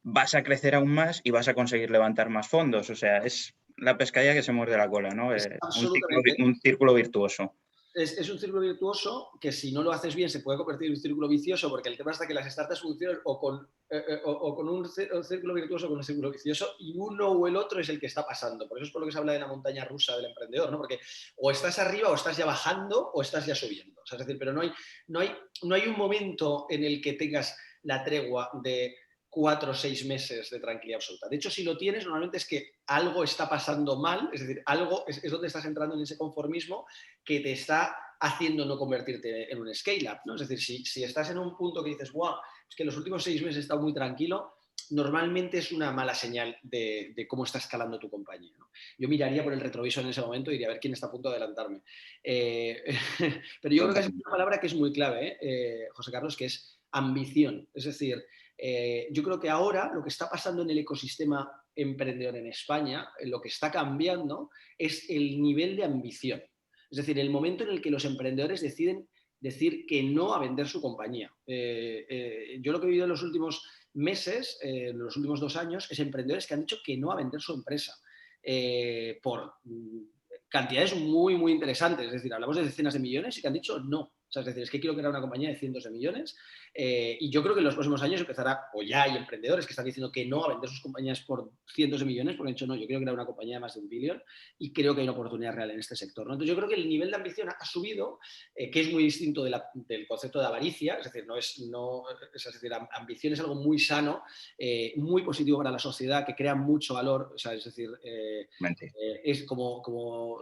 vas a crecer aún más y vas a conseguir levantar más fondos. O sea, es la pescadilla que se muerde la cola, ¿no? Es absolutamente. Un círculo virtuoso. Es un círculo virtuoso que si no lo haces bien se puede convertir en un círculo vicioso, porque el tema está que las startups funcionan o con un círculo virtuoso o con un círculo vicioso, y uno o el otro es el que está pasando. Por eso es por lo que se habla de la montaña rusa del emprendedor, ¿no? Porque o estás arriba o estás ya bajando o estás ya subiendo. O sea, es decir, pero no hay un momento en el que tengas la tregua de 4 o 6 meses de tranquilidad absoluta. De hecho, si lo tienes, normalmente es que algo está pasando mal, es decir, algo es donde estás entrando en ese conformismo que te está haciendo no convertirte en un scale-up, ¿no? Es decir, si estás en un punto que dices, wow, es que los últimos 6 meses he estado muy tranquilo, normalmente es una mala señal de cómo está escalando tu compañía, ¿no? Yo miraría por el retrovisor en ese momento y diría a ver quién está a punto de adelantarme. Pero yo creo que es una palabra que es muy clave, José Carlos, que es ambición. Es decir, yo creo que ahora lo que está pasando en el ecosistema emprendedor en España, lo que está cambiando es el nivel de ambición. Es decir, el momento en el que los emprendedores deciden decir que no a vender su compañía. Yo lo que he vivido en los últimos meses, en los últimos 2 años, es emprendedores que han dicho que no a vender su empresa por cantidades muy, muy interesantes. Es decir, hablamos de decenas de millones y que han dicho no. O sea, es decir, es que quiero crear una compañía de cientos de millones y yo creo que en los próximos años empezará, o ya hay emprendedores que están diciendo que no a vender sus compañías por cientos de millones, porque han dicho, no, yo quiero crear una compañía de más de 1 billón y creo que hay una oportunidad real en este sector, ¿no? Entonces yo creo que el nivel de ambición ha subido, que es muy distinto del concepto de avaricia, es decir, es decir, ambición es algo muy sano, muy positivo para la sociedad, que crea mucho valor, o sea, es decir, es como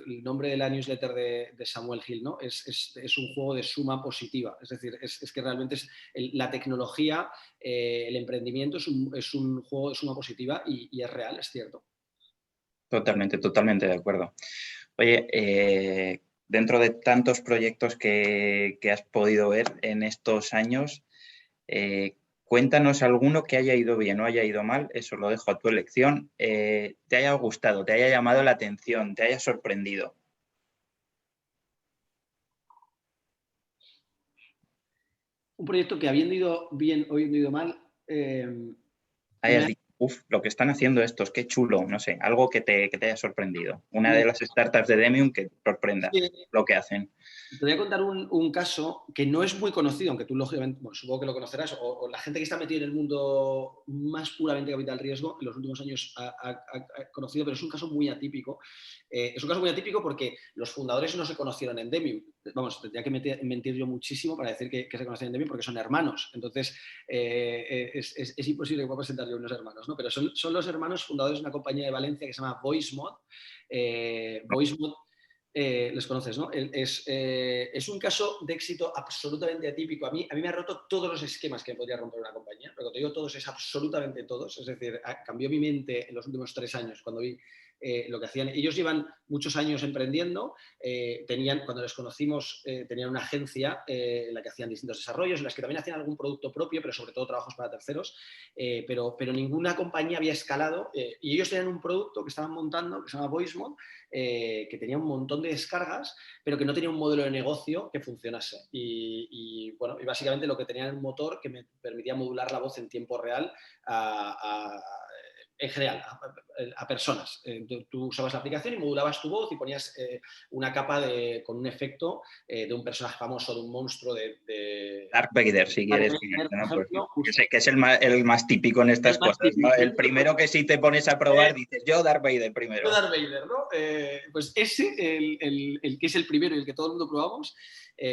el nombre de la newsletter de Samuel Hill, ¿no? Es un juego de suma positiva, es decir, es que realmente la tecnología, el emprendimiento es un juego de suma positiva y es real, es cierto. Totalmente, totalmente de acuerdo. Oye, dentro de tantos proyectos que has podido ver en estos años, cuéntanos alguno que haya ido bien o haya ido mal, eso lo dejo a tu elección, te haya gustado, te haya llamado la atención, te haya sorprendido. Un proyecto que habiendo ido bien o habiendo ido mal, Hayas dicho, uff, lo que están haciendo estos, qué chulo, no sé, algo que te haya sorprendido. Una de las startups de Demium que te sorprenda lo que hacen. Te voy a contar un caso que no es muy conocido, aunque tú lógicamente, bueno, supongo que lo conocerás, o la gente que está metida en el mundo más puramente capital riesgo en los últimos años ha conocido, pero es un caso muy atípico. Es un caso muy atípico porque los fundadores no se conocieron en Demium. Vamos, tendría que mentir yo muchísimo para decir que se conocían en Demium porque son hermanos. Entonces, es imposible que pueda presentar yo unos hermanos, ¿no? Pero son los hermanos fundadores de una compañía de Valencia que se llama VoiceMod. VoiceMod les conoces, ¿no? Es un caso de éxito absolutamente atípico. A mí me ha roto todos los esquemas que podría romper una compañía. Pero cuando digo todos, es absolutamente todos. Es decir, cambió mi mente en los últimos 3 años cuando vi lo que hacían. Ellos llevan muchos años emprendiendo. Cuando les conocimos, tenían una agencia en la que hacían distintos desarrollos, en las que también hacían algún producto propio, pero sobre todo trabajos para terceros. Pero ninguna compañía había escalado. Y ellos tenían un producto que estaban montando que se llama VoiceMod, que tenía un montón de descargas, pero que no tenía un modelo de negocio que funcionase. Y básicamente lo que tenía era un motor que me permitía modular la voz en tiempo real en general, a personas. Tú usabas la aplicación y modulabas tu voz y ponías una capa con un efecto de un personaje famoso, de un monstruo de Darth Vader, si quieres. Vader, por ejemplo, que es el más típico en estas cosas, ¿no? El primero que si te pones a probar dices, yo Darth Vader primero. Yo Darth Vader, ¿no? Pues ese, el que es el primero y el que todo el mundo probamos,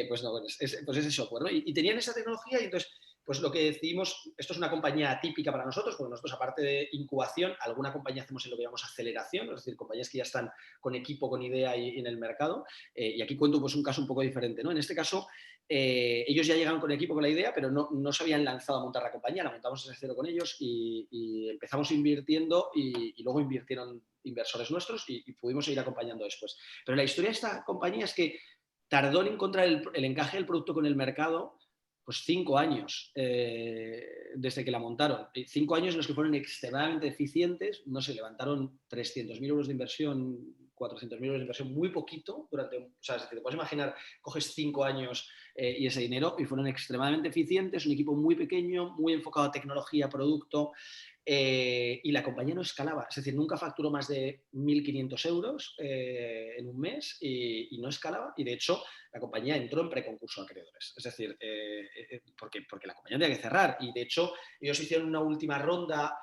pues es ese software, ¿no? Y tenían esa tecnología y entonces pues lo que decidimos, esto es una compañía atípica para nosotros, porque nosotros aparte de incubación, alguna compañía hacemos en lo que llamamos aceleración, es decir, compañías que ya están con equipo, con idea y en el mercado, y aquí cuento pues un caso un poco diferente, ¿no? En este caso, ellos ya llegaron con equipo, con la idea, pero no se habían lanzado a montar la compañía, la montamos desde cero con ellos y empezamos invirtiendo y luego invirtieron inversores nuestros y pudimos seguir acompañando después. Pero la historia de esta compañía es que tardó en encontrar el encaje del producto con el mercado pues 5 años desde que la montaron. 5 años en los que fueron extremadamente eficientes, no sé, levantaron 300.000 euros de inversión, 400.000 euros de inversión, muy poquito, o sea, es decir, te puedes imaginar, coges 5 años y ese dinero, y fueron extremadamente eficientes, un equipo muy pequeño, muy enfocado a tecnología, producto, y la compañía no escalaba, es decir, nunca facturó más de 1.500 euros en un mes y no escalaba, y de hecho la compañía entró en preconcurso a acreedores, es decir, porque la compañía tenía que cerrar, y de hecho ellos hicieron una última ronda,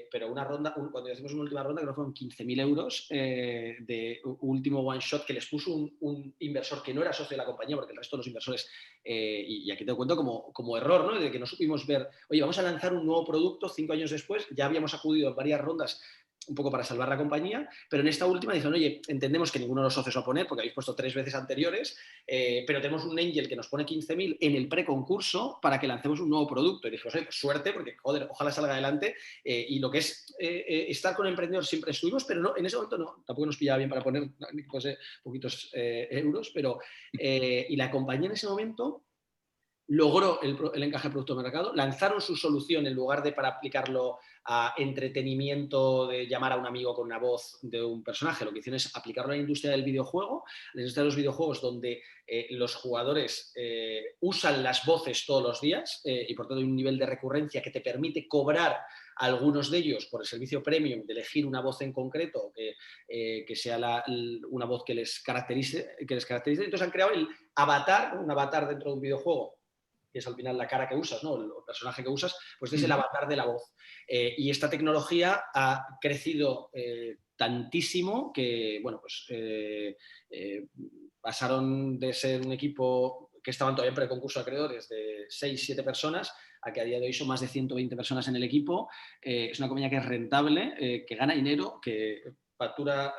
pero una ronda, cuando decimos una última ronda, creo que fueron 15.000 euros de último one shot que les puso un inversor que no era socio de la compañía, porque el resto de los inversores, y aquí te cuento como error, ¿no? De que no supimos ver, oye, vamos a lanzar un nuevo producto 5 años después, ya habíamos acudido en varias rondas un poco para salvar la compañía, pero en esta última dijeron, oye, entendemos que ninguno de los socios va a poner, porque habéis puesto 3 veces anteriores, pero tenemos un angel que nos pone 15.000 en el preconcurso para que lancemos un nuevo producto. Y dijimos, oye, pues suerte, porque joder, ojalá salga adelante. Y lo que es estar con emprendedores siempre estuvimos, pero no, en ese momento no, tampoco nos pillaba bien para poner pues, poquitos euros, pero y la compañía en ese momento logró el encaje de producto de mercado, lanzaron su solución en lugar de para aplicarlo a entretenimiento, de llamar a un amigo con una voz de un personaje. Lo que hicieron es aplicarlo a la industria del videojuego, la industria de los videojuegos donde los jugadores usan las voces todos los días y por tanto hay un nivel de recurrencia que te permite cobrar a algunos de ellos por el servicio premium de elegir una voz en concreto que sea una voz que les caracterice. Entonces han creado el avatar, un avatar dentro de un videojuego, que es al final la cara que usas, ¿no? El personaje que usas, pues es el avatar de la voz. Y esta tecnología ha crecido tantísimo que, bueno, pues pasaron de ser un equipo que estaban todavía en preconcurso de acreedores de 6, 7 personas a que a día de hoy son más de 120 personas en el equipo. Es una compañía que es rentable, que gana dinero, que factura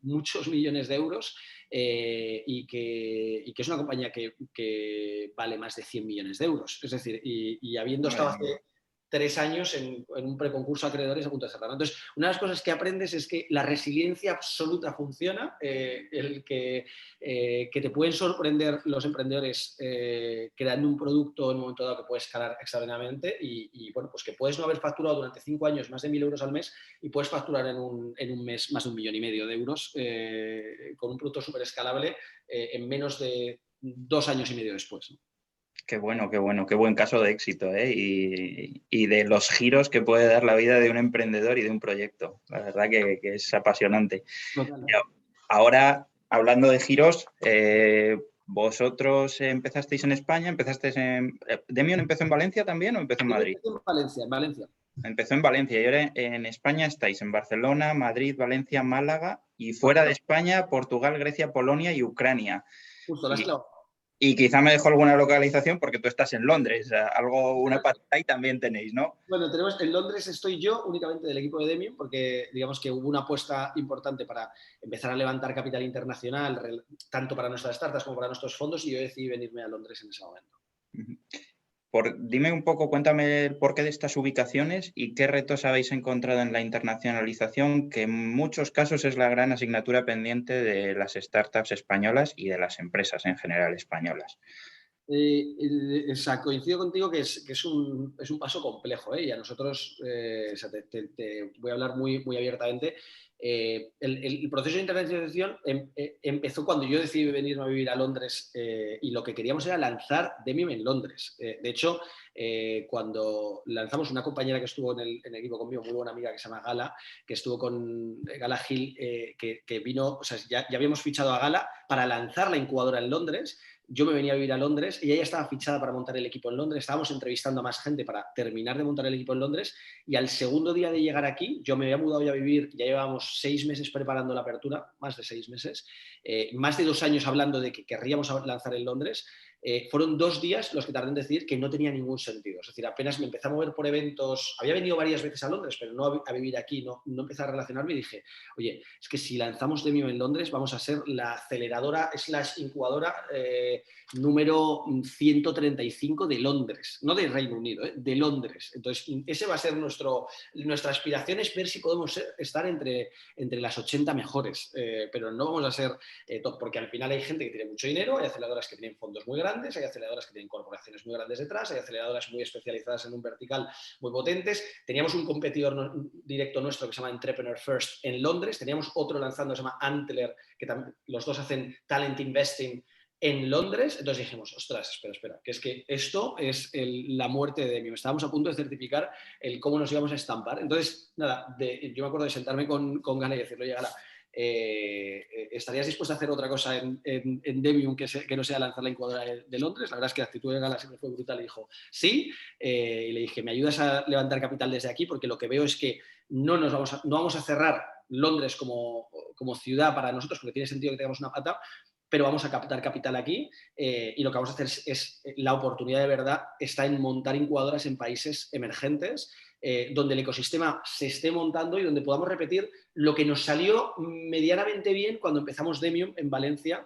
muchos millones de euros y que es una compañía que vale más de 100 millones de euros. Es decir, y habiendo estado hace 3 años en un preconcurso a acreedores a punto de cerrar. Entonces, una de las cosas que aprendes es que la resiliencia absoluta funciona, el que te pueden sorprender los emprendedores creando un producto en un momento dado que puede escalar extraordinariamente y bueno, pues que puedes no haber facturado durante 5 años más de 1.000 euros al mes y puedes facturar en un mes más de 1,5 millones de euros con un producto súper escalable en menos de 2 años y medio después, ¿no? Qué bueno, qué buen caso de éxito, ¿eh? Y de los giros que puede dar la vida de un emprendedor y de un proyecto. La verdad que es apasionante. Totalmente. Ahora, hablando de giros, ¿vosotros empezasteis en España? ¿Demion empezó en Valencia también o empezó en Madrid? En Valencia. Empezó en Valencia y ahora en España estáis en Barcelona, Madrid, Valencia, Málaga y fuera de España, Portugal, Grecia, Polonia y Ucrania. Justo, la has clavado. Y quizá me dejo alguna localización porque tú estás en Londres, una patita ahí también tenéis, ¿no? Bueno, en Londres estoy yo únicamente del equipo de Demium porque digamos que hubo una apuesta importante para empezar a levantar capital internacional, tanto para nuestras startups como para nuestros fondos, y yo decidí venirme a Londres en ese momento. Dime un poco, cuéntame el porqué de estas ubicaciones y qué retos habéis encontrado en la internacionalización, que en muchos casos es la gran asignatura pendiente de las startups españolas y de las empresas en general españolas. Coincido contigo que es un paso complejo, y a nosotros, te voy a hablar muy, muy abiertamente. El proceso de internacionalización empezó cuando yo decidí venirme a vivir a Londres y lo que queríamos era lanzar Demium en Londres. De hecho, cuando lanzamos, una compañera que estuvo en el equipo conmigo, muy buena amiga que se llama Gala, que estuvo con Gala Gil, que vino, o sea, ya habíamos fichado a Gala para lanzar la incubadora en Londres. Yo me venía a vivir a Londres y ella estaba fichada para montar el equipo en Londres. Estábamos entrevistando a más gente para terminar de montar el equipo en Londres y al segundo día de llegar aquí, yo me había mudado ya a vivir, ya llevábamos 6 meses preparando la apertura, más de 6 meses, más de 2 años hablando de que querríamos lanzar en Londres. Fueron 2 días los que tardé en decir que no tenía ningún sentido. Es decir, apenas me empecé a mover por eventos. Había venido varias veces a Londres, pero no a vivir aquí, no empecé a relacionarme y dije, oye, es que si lanzamos Demium en Londres vamos a ser la aceleradora / incubadora número 135 de Londres, no de Reino Unido, de Londres. Entonces, ese va a ser nuestra aspiración, es ver si podemos estar entre las 80 mejores, pero no vamos a ser top, porque al final hay gente que tiene mucho dinero, hay aceleradoras que tienen fondos muy grandes, grandes, hay aceleradoras que tienen corporaciones muy grandes detrás, hay aceleradoras muy especializadas en un vertical muy potentes. Teníamos un competidor directo nuestro que se llama Entrepreneur First en Londres, teníamos otro lanzando que se llama Antler, que también, los dos hacen talent investing en Londres. Entonces dijimos, ostras, espera, que es que esto es la muerte de Demium. Estábamos a punto de certificar el cómo nos íbamos a estampar. Entonces, nada, yo me acuerdo de sentarme con Gala y decirle, oye, Gala, ¿estarías dispuesto a hacer otra cosa en Demium que no sea lanzar la incubadora de Londres? La verdad es que la actitud de Gala siempre fue brutal y dijo, sí. Y le dije, ¿me ayudas a levantar capital desde aquí? Porque lo que veo es que no vamos a cerrar Londres como ciudad para nosotros, porque tiene sentido que tengamos una pata, pero vamos a captar capital aquí y lo que vamos a hacer es la oportunidad de verdad está en montar incubadoras en países emergentes donde el ecosistema se esté montando y donde podamos repetir lo que nos salió medianamente bien cuando empezamos Demium en Valencia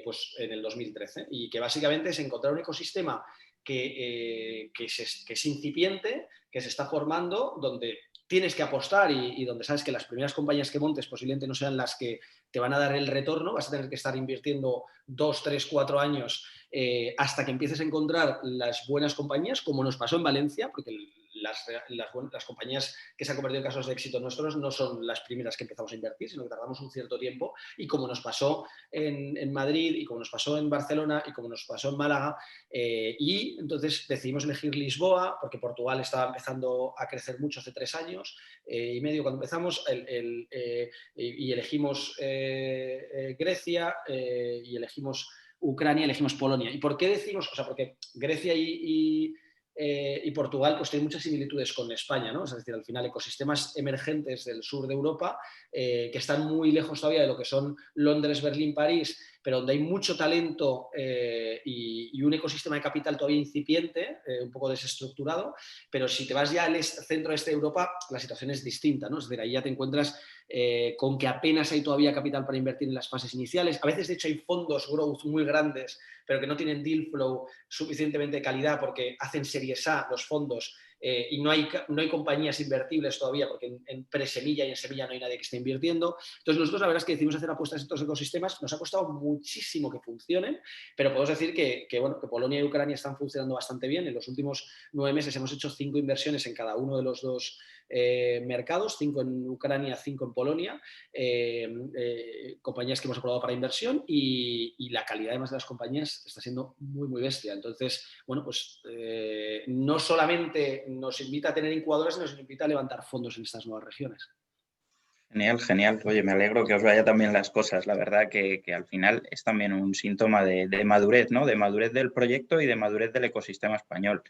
pues en el 2013 y que básicamente es encontrar un ecosistema que es incipiente, que se está formando, donde tienes que apostar y donde sabes que las primeras compañías que montes posiblemente no sean las que te van a dar el retorno, vas a tener que estar invirtiendo 2, 3, 4 años hasta que empieces a encontrar las buenas compañías, como nos pasó en Valencia, porque las compañías que se han convertido en casos de éxito nuestros no son las primeras que empezamos a invertir, sino que tardamos un cierto tiempo, y como nos pasó en Madrid, y como nos pasó en Barcelona, y como nos pasó en Málaga, y entonces decidimos elegir Lisboa, porque Portugal estaba empezando a crecer mucho hace 3 años y medio cuando empezamos, y elegimos Grecia y elegimos Ucrania, elegimos Polonia. ¿Y por qué decimos? O sea, porque Grecia y Portugal pues tienen muchas similitudes con España, ¿no? Es decir, al final ecosistemas emergentes del sur de Europa que están muy lejos todavía de lo que son Londres, Berlín, París, pero donde hay mucho talento y un ecosistema de capital todavía incipiente, un poco desestructurado, pero si te vas ya al centro-este de Europa, la situación es distinta, ¿no? Es decir, ahí ya te encuentras con que apenas hay todavía capital para invertir en las fases iniciales. A veces, de hecho, hay fondos growth muy grandes, pero que no tienen deal flow suficientemente de calidad porque hacen series A los fondos y no hay compañías invertibles todavía porque en presemilla y en semilla no hay nadie que esté invirtiendo. Entonces nosotros la verdad es que decidimos hacer apuestas en estos ecosistemas, nos ha costado muchísimo que funcionen, pero podemos decir que Polonia y Ucrania están funcionando bastante bien. En los últimos 9 meses hemos hecho 5 inversiones en cada uno de los dos mercados, 5 en Ucrania, 5 en Polonia, compañías que hemos aprobado para inversión y la calidad además de las compañías está siendo muy, muy bestia. Entonces, bueno, pues no solamente nos invita a tener incubadoras, sino nos invita a levantar fondos en estas nuevas regiones. Genial, genial. Oye, me alegro que os vaya también las cosas. La verdad que al final es también un síntoma de madurez, ¿no? De madurez del proyecto y de madurez del ecosistema español.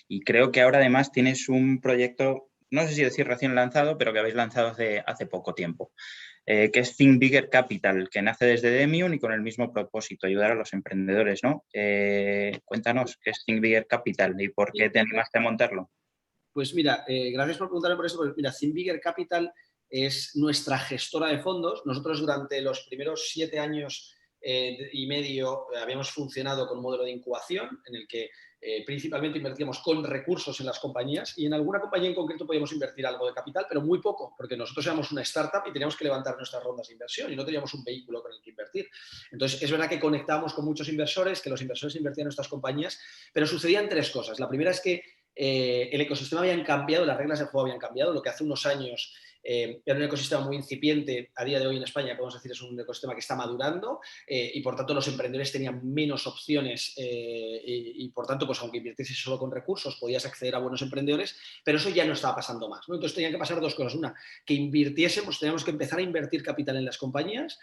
Y creo que ahora además tienes un proyecto, no sé si decir recién lanzado, pero que habéis lanzado hace poco tiempo, que es Think Bigger Capital, que nace desde Demium y con el mismo propósito, ayudar a los emprendedores, ¿no? Cuéntanos qué es Think Bigger Capital y por qué te animaste a montarlo. Pues mira, gracias por preguntarme por eso. Pues mira, Think Bigger Capital es nuestra gestora de fondos. Nosotros durante los primeros 7 años y medio habíamos funcionado con un modelo de incubación en el que principalmente invertíamos con recursos en las compañías y en alguna compañía en concreto podíamos invertir algo de capital, pero muy poco, porque nosotros éramos una startup y teníamos que levantar nuestras rondas de inversión y no teníamos un vehículo con el que invertir. Entonces, es verdad que conectábamos con muchos inversores, que los inversores invertían en nuestras compañías, pero sucedían 3 cosas. La primera es que el ecosistema habían cambiado, las reglas del juego habían cambiado. Lo que hace unos años era un ecosistema muy incipiente, a día de hoy en España podemos decir es un ecosistema que está madurando y por tanto los emprendedores tenían menos opciones y por tanto pues aunque invirtiese solo con recursos podías acceder a buenos emprendedores, pero eso ya no estaba pasando más, ¿no? Entonces tenían que pasar 2 cosas. Una, que invirtiésemos, teníamos que empezar a invertir capital en las compañías.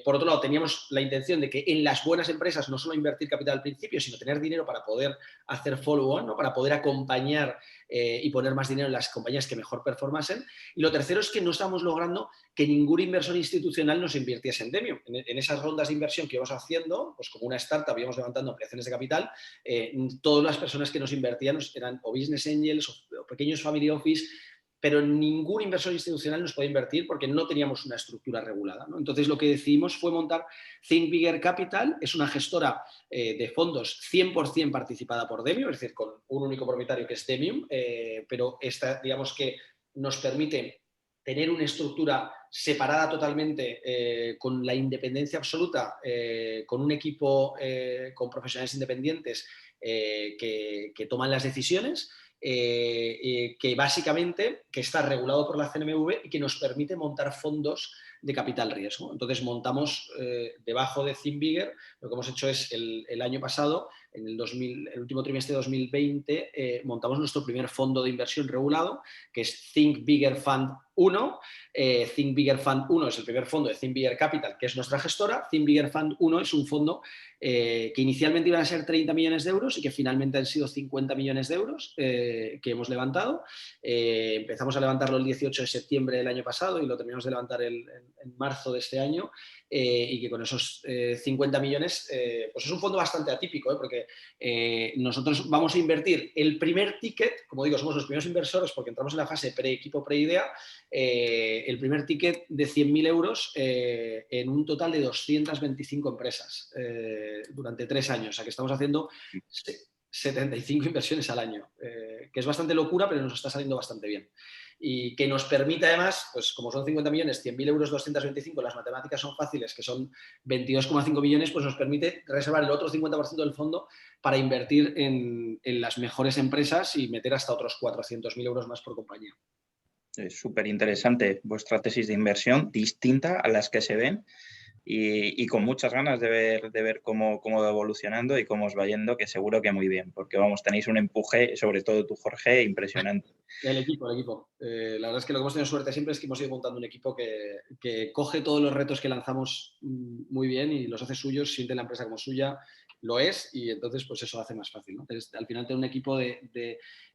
Por otro lado, teníamos la intención de que en las buenas empresas no solo invertir capital al principio, sino tener dinero para poder hacer follow-on, ¿no? Para poder acompañar y poner más dinero en las compañías que mejor performasen. Y lo tercero es que no estamos logrando que ningún inversor institucional nos invirtiese en Demium. En esas rondas de inversión que íbamos haciendo, pues como una startup íbamos levantando ampliaciones de capital, todas las personas que nos invertían eran o business angels o pequeños family office, pero ningún inversor institucional nos podía invertir porque no teníamos una estructura regulada, ¿no? Entonces lo que decidimos fue montar Think Bigger Capital. Es una gestora de fondos 100% participada por Demium, es decir, con un único propietario que es Demium, pero esta, digamos que nos permite tener una estructura separada totalmente, con la independencia absoluta, con un equipo con profesionales independientes que toman las decisiones, que básicamente que está regulado por la CNMV y que nos permite montar fondos de capital riesgo. Entonces montamos debajo de ThinkBigger, lo que hemos hecho es el año pasado, en el último trimestre de 2020, montamos nuestro primer fondo de inversión regulado, que es Think Bigger Fund 1. Think Bigger Fund 1 es el primer fondo de Think Bigger Capital, que es nuestra gestora. Think Bigger Fund 1 es un fondo que inicialmente iban a ser 30 millones de euros y que finalmente han sido 50 millones de euros que hemos levantado. Empezamos a levantarlo el 18 de septiembre del año pasado y lo terminamos de levantar en marzo de este año, y que con esos 50 millones pues es un fondo bastante atípico, porque nosotros vamos a invertir el primer ticket, como digo, somos los primeros inversores porque entramos en la fase pre-equipo, pre-idea, el primer ticket de 100.000 euros en un total de 225 empresas durante 3 años. O sea que estamos haciendo 75 inversiones al año, que es bastante locura, pero nos está saliendo bastante bien. Y que nos permite además, pues como son 50 millones, 100.000 euros, 225, las matemáticas son fáciles, que son 22,5 millones, pues nos permite reservar el otro 50% del fondo para invertir en las mejores empresas y meter hasta otros 400.000 euros más por compañía. Es súper interesante vuestra tesis de inversión, distinta a las que se ven y con muchas ganas de ver cómo va evolucionando y cómo os va yendo, que seguro que muy bien, porque vamos, tenéis un empuje, sobre todo tú, Jorge, impresionante. El equipo. La verdad es que lo que hemos tenido suerte siempre es que hemos ido montando un equipo que coge todos los retos que lanzamos muy bien y los hace suyos, siente la empresa como suya, lo es, y entonces pues eso hace más fácil, ¿no? Entonces, al final tener un equipo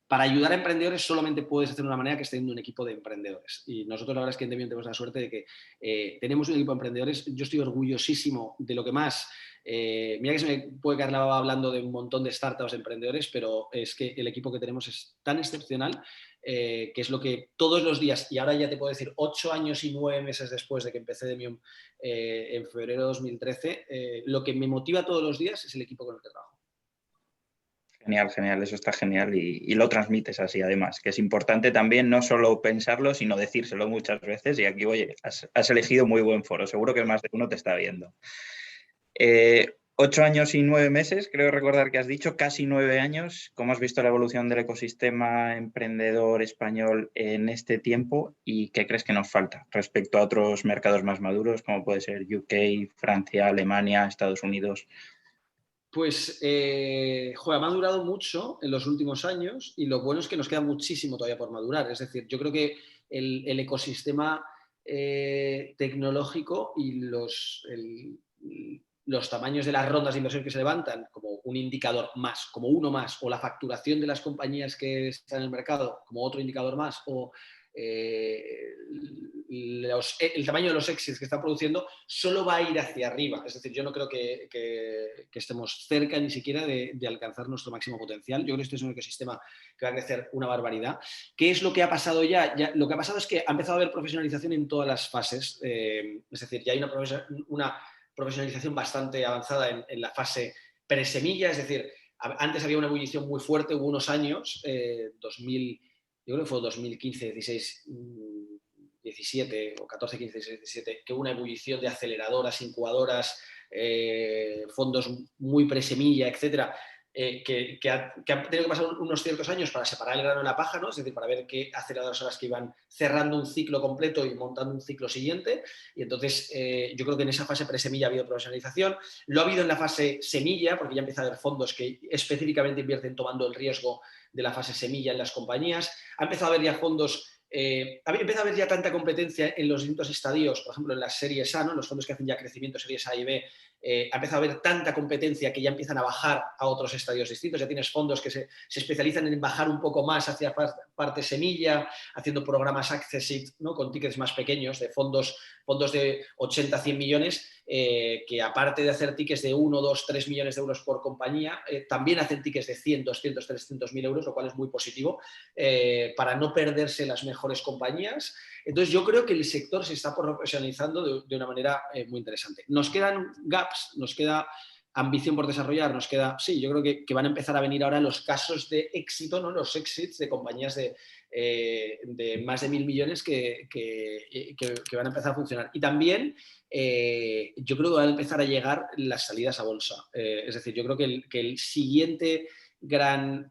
para ayudar a emprendedores solamente puedes hacer de una manera que esté teniendo un equipo de emprendedores. Y nosotros la verdad es que en Demium tenemos la suerte de que tenemos un equipo de emprendedores. Yo estoy orgullosísimo de lo que más... mira que se me puede caer la baba hablando de un montón de startups, de emprendedores, pero es que el equipo que tenemos es tan excepcional que es lo que todos los días, y ahora ya te puedo decir 8 años y 9 meses después de que empecé Demium en febrero de 2013, lo que me motiva todos los días es el equipo con el que trabajo. Genial, eso está genial y lo transmites así además, que es importante también no solo pensarlo, sino decírselo muchas veces y aquí, oye, has elegido muy buen foro, seguro que más de uno te está viendo. 8 años y 9 meses, creo recordar que has dicho, casi 9 años. ¿Cómo has visto la evolución del ecosistema emprendedor español en este tiempo y qué crees que nos falta respecto a otros mercados más maduros como puede ser UK, Francia, Alemania, Estados Unidos? Pues, me ha madurado mucho en los últimos años y lo bueno es que nos queda muchísimo todavía por madurar. Es decir, yo creo que el ecosistema tecnológico y los tamaños de las rondas de inversión que se levantan como un indicador más, como uno más, o la facturación de las compañías que están en el mercado como otro indicador más, o el tamaño de los exits que están produciendo, solo va a ir hacia arriba. Es decir, yo no creo que estemos cerca ni siquiera de alcanzar nuestro máximo potencial. Yo creo que este es un ecosistema que va a crecer una barbaridad. ¿Qué es lo que ha pasado ya? Lo que ha pasado es que ha empezado a haber profesionalización en todas las fases. Es decir, ya hay una profesionalización bastante avanzada en la fase presemilla, es decir, antes había una ebullición muy fuerte, hubo unos años, yo creo que fue 2015, 16, 17 o 14, 15, 16, 17, que hubo una ebullición de aceleradoras, incubadoras, fondos muy presemilla, etcétera, que han tenido que pasar unos ciertos años para separar el grano de la paja, ¿no? Es decir, para ver qué aceleradoras son las que iban cerrando un ciclo completo y montando un ciclo siguiente. Y entonces yo creo que en esa fase presemilla ha habido profesionalización. Lo ha habido en la fase semilla, porque ya empieza a haber fondos que específicamente invierten tomando el riesgo de la fase semilla en las compañías. Ha empezado a haber ya fondos... empieza a haber ya tanta competencia en los distintos estadios, por ejemplo en las series A, ¿no? Los fondos que hacen ya crecimiento, series A y B, ha empezado a haber tanta competencia que ya empiezan a bajar a otros estadios distintos. Ya tienes fondos que se especializan en bajar un poco más hacia parte semilla, haciendo programas Access It, ¿no? Con tickets más pequeños, de fondos de 80, 100 millones, que aparte de hacer tickets de 1, 2, 3 millones de euros por compañía, también hacen tickets de 100, 200, 300 mil euros, lo cual es muy positivo, para no perderse las mejores compañías. Entonces yo creo que el sector se está profesionalizando de una manera muy interesante. Nos quedan gaps, nos queda ambición por desarrollar, nos queda, sí, yo creo que van a empezar a venir ahora los casos de éxito, ¿no? Los exits de compañías de más de 1.000 millones que van a empezar a funcionar. Y también yo creo que van a empezar a llegar las salidas a bolsa. Es decir, yo creo que el siguiente gran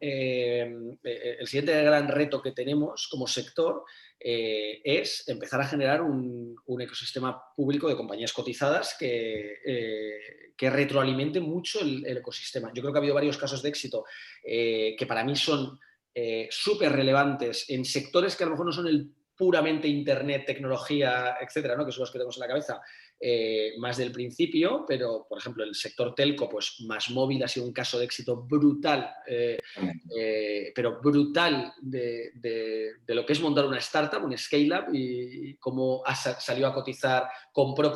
reto que tenemos como sector es empezar a generar un ecosistema público de compañías cotizadas que retroalimente mucho el ecosistema. Yo creo que ha habido varios casos de éxito que para mí son súper relevantes en sectores que a lo mejor no son el puramente internet, tecnología, etcétera, ¿no? Que son los que tenemos en la cabeza más del principio, pero por ejemplo el sector telco, pues MásMóvil ha sido un caso de éxito brutal, pero brutal de lo que es montar una startup, un scale-up y cómo salió a cotizar, compró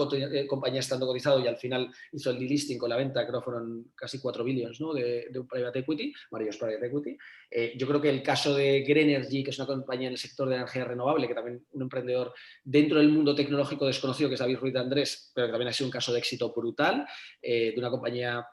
compañías estando cotizado y al final hizo el delisting con la venta, creo que fueron casi 4 billions, ¿no? de un private equity, varios private equity. Yo creo que el caso de Greenergy, que es una compañía en el sector de energía renovable, que también un emprendedor dentro del mundo tecnológico desconocido, que es David Ruiz de Andrés, pero que también ha sido un caso de éxito brutal, de una compañía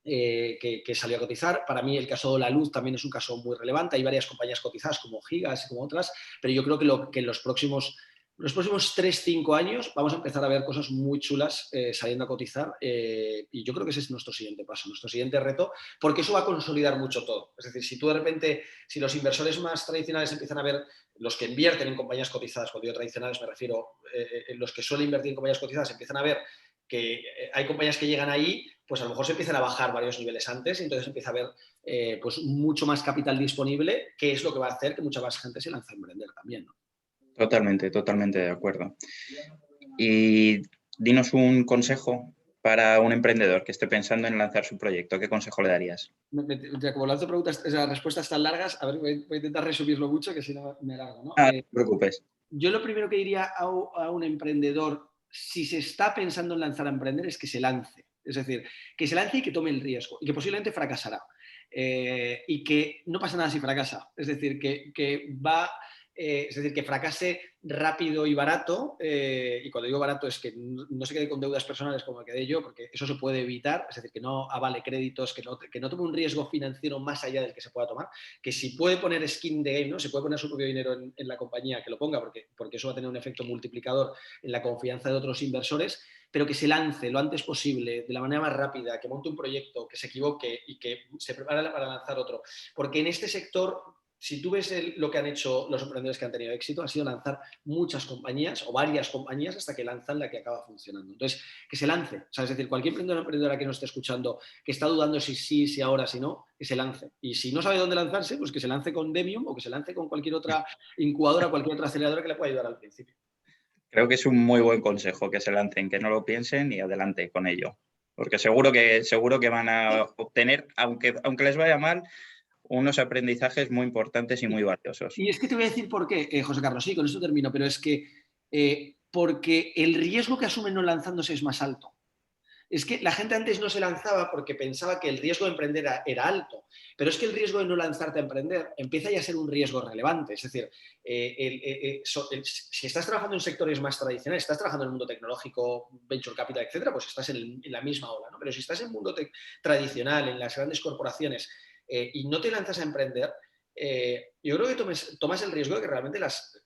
que salió a cotizar. Para mí el caso de La Luz también es un caso muy relevante. Hay varias compañías cotizadas como Gigas y como otras, pero yo creo que en los próximos 3-5 años vamos a empezar a ver cosas muy chulas saliendo a cotizar y yo creo que ese es nuestro siguiente paso, nuestro siguiente reto, porque eso va a consolidar mucho todo. Es decir, si tú de repente, si los inversores más tradicionales empiezan a ver, los que invierten en compañías cotizadas, cuando digo tradicionales me refiero los que suelen invertir en compañías cotizadas, empiezan a ver que hay compañías que llegan ahí, pues a lo mejor se empiezan a bajar varios niveles antes y entonces empieza a haber pues mucho más capital disponible, que es lo que va a hacer que mucha más gente se lance a emprender también, ¿no? Totalmente, totalmente de acuerdo. Y dinos un consejo para un emprendedor que esté pensando en lanzar su proyecto. ¿Qué consejo le darías? Como lanzo preguntas, esas respuestas tan largas, a ver, voy a intentar resumirlo mucho, que si no me largo, ¿no? No te preocupes. Yo lo primero que diría a un emprendedor, si se está pensando en lanzar a emprender, es que se lance. Es decir, que se lance y que tome el riesgo y que posiblemente fracasará. Y que no pasa nada si fracasa. Es decir, es decir, que fracase rápido y barato, y cuando digo barato es que no se quede con deudas personales como me quedé yo, porque eso se puede evitar, es decir, que no avale créditos, que no tome un riesgo financiero más allá del que se pueda tomar, que si puede poner skin the game, ¿no? Si puede poner su propio dinero en la compañía, que lo ponga, porque eso va a tener un efecto multiplicador en la confianza de otros inversores, pero que se lance lo antes posible, de la manera más rápida, que monte un proyecto, que se equivoque y que se prepare para lanzar otro. Porque en este sector, si tú ves lo que han hecho los emprendedores que han tenido éxito, ha sido lanzar muchas compañías o varias compañías hasta que lanzan la que acaba funcionando. Entonces, que se lance. O sea, es decir, cualquier emprendedor o emprendedora que nos esté escuchando, que está dudando si sí, si ahora, si no, que se lance. Y si no sabe dónde lanzarse, pues que se lance con Demium o que se lance con cualquier otra incubadora, cualquier otra aceleradora que le pueda ayudar al principio. Creo que es un muy buen consejo que se lancen, que no lo piensen y adelante con ello. Porque seguro que van a obtener, aunque les vaya mal, unos aprendizajes muy importantes y muy valiosos. Y es que te voy a decir por qué, José Carlos, sí, con esto termino, pero es que porque el riesgo que asumen no lanzándose es más alto. Es que la gente antes no se lanzaba porque pensaba que el riesgo de emprender era alto, pero es que el riesgo de no lanzarte a emprender empieza ya a ser un riesgo relevante. Es decir, si estás trabajando en sectores más tradicionales, estás trabajando en el mundo tecnológico, venture capital, etcétera, pues estás en la misma ola, ¿no? Pero si estás en el mundo tradicional, en las grandes corporaciones, y no te lanzas a emprender, yo creo que tomas el riesgo de que realmente las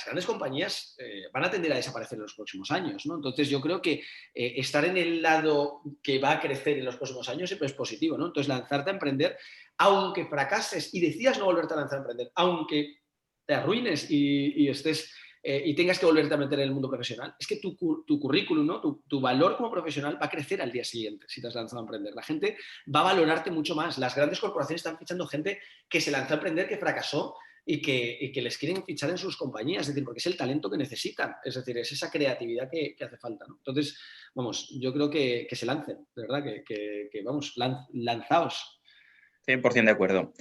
grandes compañías van a tender a desaparecer en los próximos años, ¿no? Entonces yo creo que estar en el lado que va a crecer en los próximos años siempre es positivo, ¿no? Entonces lanzarte a emprender, aunque fracases y decidas no volverte a lanzar a emprender, aunque te arruines y estés y tengas que volverte a meter en el mundo profesional, es que tu currículum, ¿no? Tu valor como profesional va a crecer al día siguiente si te has lanzado a emprender. La gente va a valorarte mucho más. Las grandes corporaciones están fichando gente que se lanzó a emprender, que fracasó y que les quieren fichar en sus compañías, es decir, porque es el talento que necesitan, es decir, es esa creatividad que hace falta, ¿no? Entonces, vamos, yo creo que se lancen, de verdad, que vamos, lanzaos. 100% de acuerdo.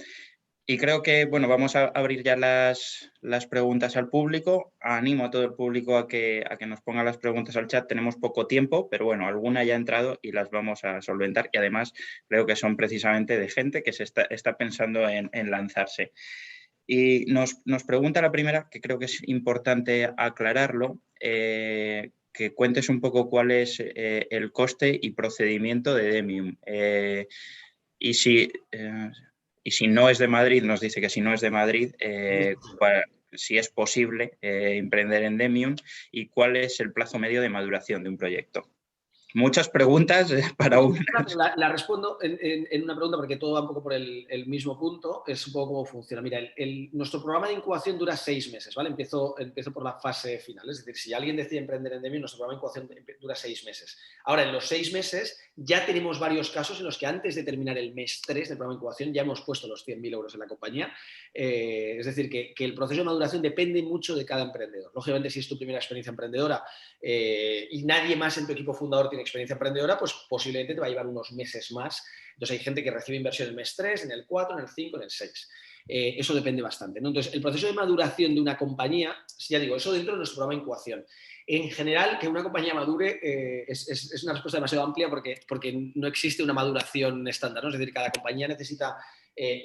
Y creo que, bueno, vamos a abrir ya las preguntas al público. Animo a todo el público a que nos ponga las preguntas al chat. Tenemos poco tiempo, pero bueno, alguna ya ha entrado y las vamos a solventar. Y además creo que son precisamente de gente que se está pensando en lanzarse. Y nos pregunta la primera, que creo que es importante aclararlo, que que cuentes un poco cuál es el coste y procedimiento de Demium. Y si no es de Madrid, nos dice que si no es de Madrid, si es posible emprender en Demium y cuál es el plazo medio de maduración de un proyecto. Muchas preguntas para una. La respondo en una pregunta porque todo va un poco por el mismo punto. Es un poco cómo funciona. Mira, nuestro programa de incubación dura 6 meses, ¿vale? Empiezo por la fase final. Es decir, si alguien decide emprender en Demium, nuestro programa de incubación dura 6 meses. Ahora, en los 6 meses ya tenemos varios casos en los que antes de terminar el mes 3 del programa de incubación ya hemos puesto los 100.000 euros en la compañía. Es decir, que el proceso de maduración depende mucho de cada emprendedor. Lógicamente, si es tu primera experiencia emprendedora y nadie más en tu equipo fundador tiene experiencia emprendedora, pues posiblemente te va a llevar unos meses más. Entonces hay gente que recibe inversión en el mes 3, en el 4, en el 5, en el 6. Eso depende bastante, ¿no? Entonces, el proceso de maduración de una compañía, ya digo, eso dentro de nuestro programa de incubación. En general, que una compañía madure es una respuesta demasiado amplia porque no existe una maduración estándar, ¿no? Es decir, cada compañía necesita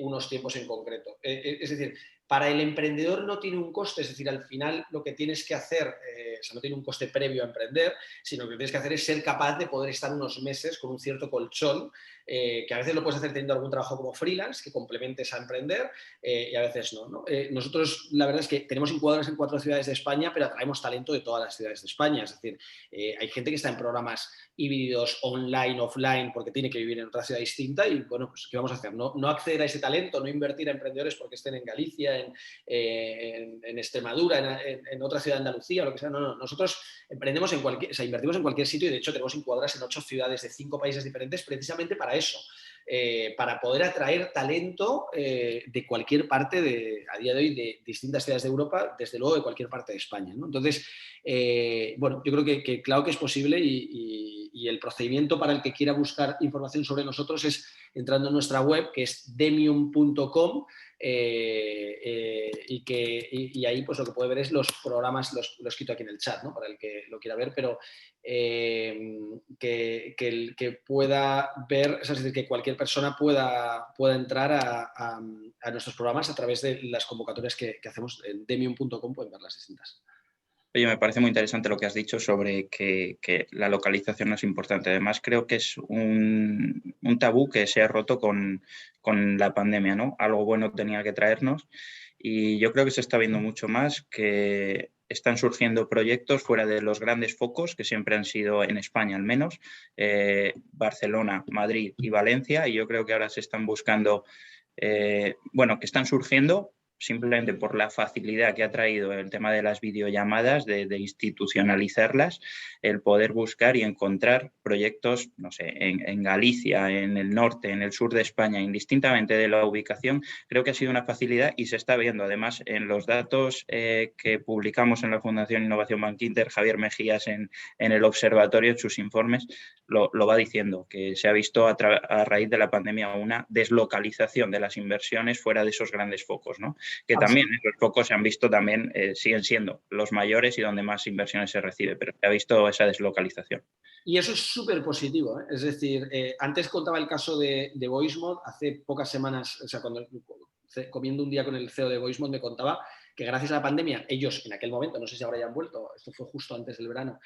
unos tiempos en concreto. Es decir, para el emprendedor no tiene un coste, es decir, al final lo que tienes que hacer, o sea, no tiene un coste previo a emprender, sino que lo que tienes que hacer es ser capaz de poder estar unos meses con un cierto colchón, que a veces lo puedes hacer teniendo algún trabajo como freelance, que complementes a emprender, y a veces no, ¿no? Nosotros, la verdad es que tenemos incubadoras en 4 ciudades de España, pero atraemos talento de todas las ciudades de España, es decir, hay gente que está en programas híbridos online, offline, porque tiene que vivir en otra ciudad distinta y, bueno, pues ¿qué vamos a hacer? No acceder a ese talento, no invertir a emprendedores porque estén en Galicia, en Extremadura, en otra ciudad de Andalucía, lo que sea. No. Nosotros emprendemos invertimos en cualquier sitio y, de hecho, tenemos incubadoras en 8 ciudades de 5 países diferentes precisamente para eso. Para poder atraer talento de cualquier parte a día de hoy, de distintas ciudades de Europa, desde luego de cualquier parte de España, ¿no? Entonces, bueno, yo creo que claro que es posible y el procedimiento para el que quiera buscar información sobre nosotros es entrando en nuestra web, que es demium.com, y ahí pues lo que puede ver es los programas, lo he escrito aquí en el chat, ¿no? Para el que lo quiera ver, pero que pueda ver, es decir, que cualquier persona pueda entrar a nuestros programas a través de las convocatorias que hacemos en demium.com, pueden ver las distintas. Oye, me parece muy interesante lo que has dicho sobre que la localización no es importante. Además, creo que es un tabú que se ha roto con la pandemia, ¿no? Algo bueno tenía que traernos y yo creo que se está viendo mucho más que están surgiendo proyectos fuera de los grandes focos, que siempre han sido en España al menos, Barcelona, Madrid y Valencia, y yo creo que ahora se están buscando, que están surgiendo simplemente por la facilidad que ha traído el tema de las videollamadas, de institucionalizarlas, el poder buscar y encontrar proyectos, no sé, en Galicia, en el norte, en el sur de España, indistintamente de la ubicación, creo que ha sido una facilidad y se está viendo. Además, en los datos que publicamos en la Fundación Innovación Bankinter, Javier Mejías en el observatorio, en sus informes, lo va diciendo, que se ha visto a raíz de la pandemia una deslocalización de las inversiones fuera de esos grandes focos, ¿no? Que también los focos se han visto también, siguen siendo los mayores y donde más inversiones se recibe, pero se ha visto esa deslocalización. Y eso es súper positivo, ¿eh? Es decir, antes contaba el caso de VoiceMod, hace pocas semanas, o sea, comiendo un día con el CEO de VoiceMod me contaba que gracias a la pandemia, ellos en aquel momento, no sé si ahora ya han vuelto, esto fue justo antes del verano,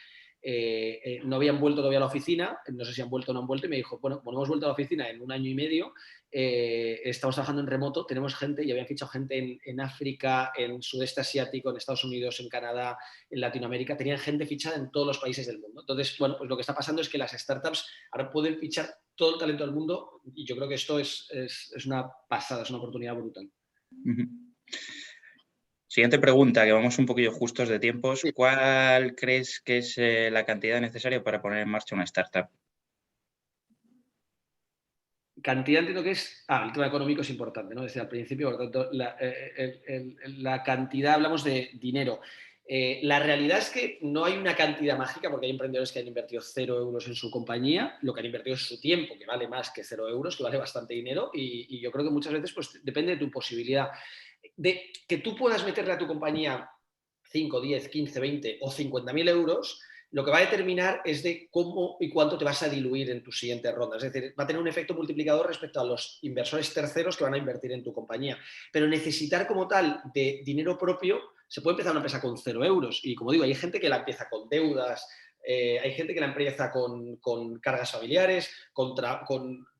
no habían vuelto todavía a la oficina, no sé si han vuelto o no han vuelto, y me dijo, bueno, hemos vuelto a la oficina en 1 año y medio, estamos trabajando en remoto, tenemos gente, y habían fichado gente en África, en Sudeste Asiático, en Estados Unidos, en Canadá, en Latinoamérica, tenían gente fichada en todos los países del mundo. Entonces, bueno, pues lo que está pasando es que las startups ahora pueden fichar todo el talento del mundo y yo creo que esto es una pasada, es una oportunidad brutal. Uh-huh. Siguiente pregunta, que vamos un poquillo justos de tiempos. Sí. ¿Cuál crees que es la cantidad necesaria para poner en marcha una startup? Cantidad entiendo que es... el tema económico es importante, ¿no? Desde al principio, por lo tanto, la cantidad, hablamos de dinero. La realidad es que no hay una cantidad mágica porque hay emprendedores que han invertido 0 euros en su compañía, lo que han invertido es su tiempo, que vale más que 0 euros, que vale bastante dinero y yo creo que muchas veces pues, depende de tu posibilidad. De que tú puedas meterle a tu compañía 5, 10, 15, 20 o 50.000 euros, lo que va a determinar es de cómo y cuánto te vas a diluir en tu siguiente ronda. Es decir, va a tener un efecto multiplicador respecto a los inversores terceros que van a invertir en tu compañía. Pero necesitar como tal de dinero propio, se puede empezar una empresa con 0 euros. Y como digo, hay gente que la empieza con deudas, hay gente que la empieza con cargas familiares,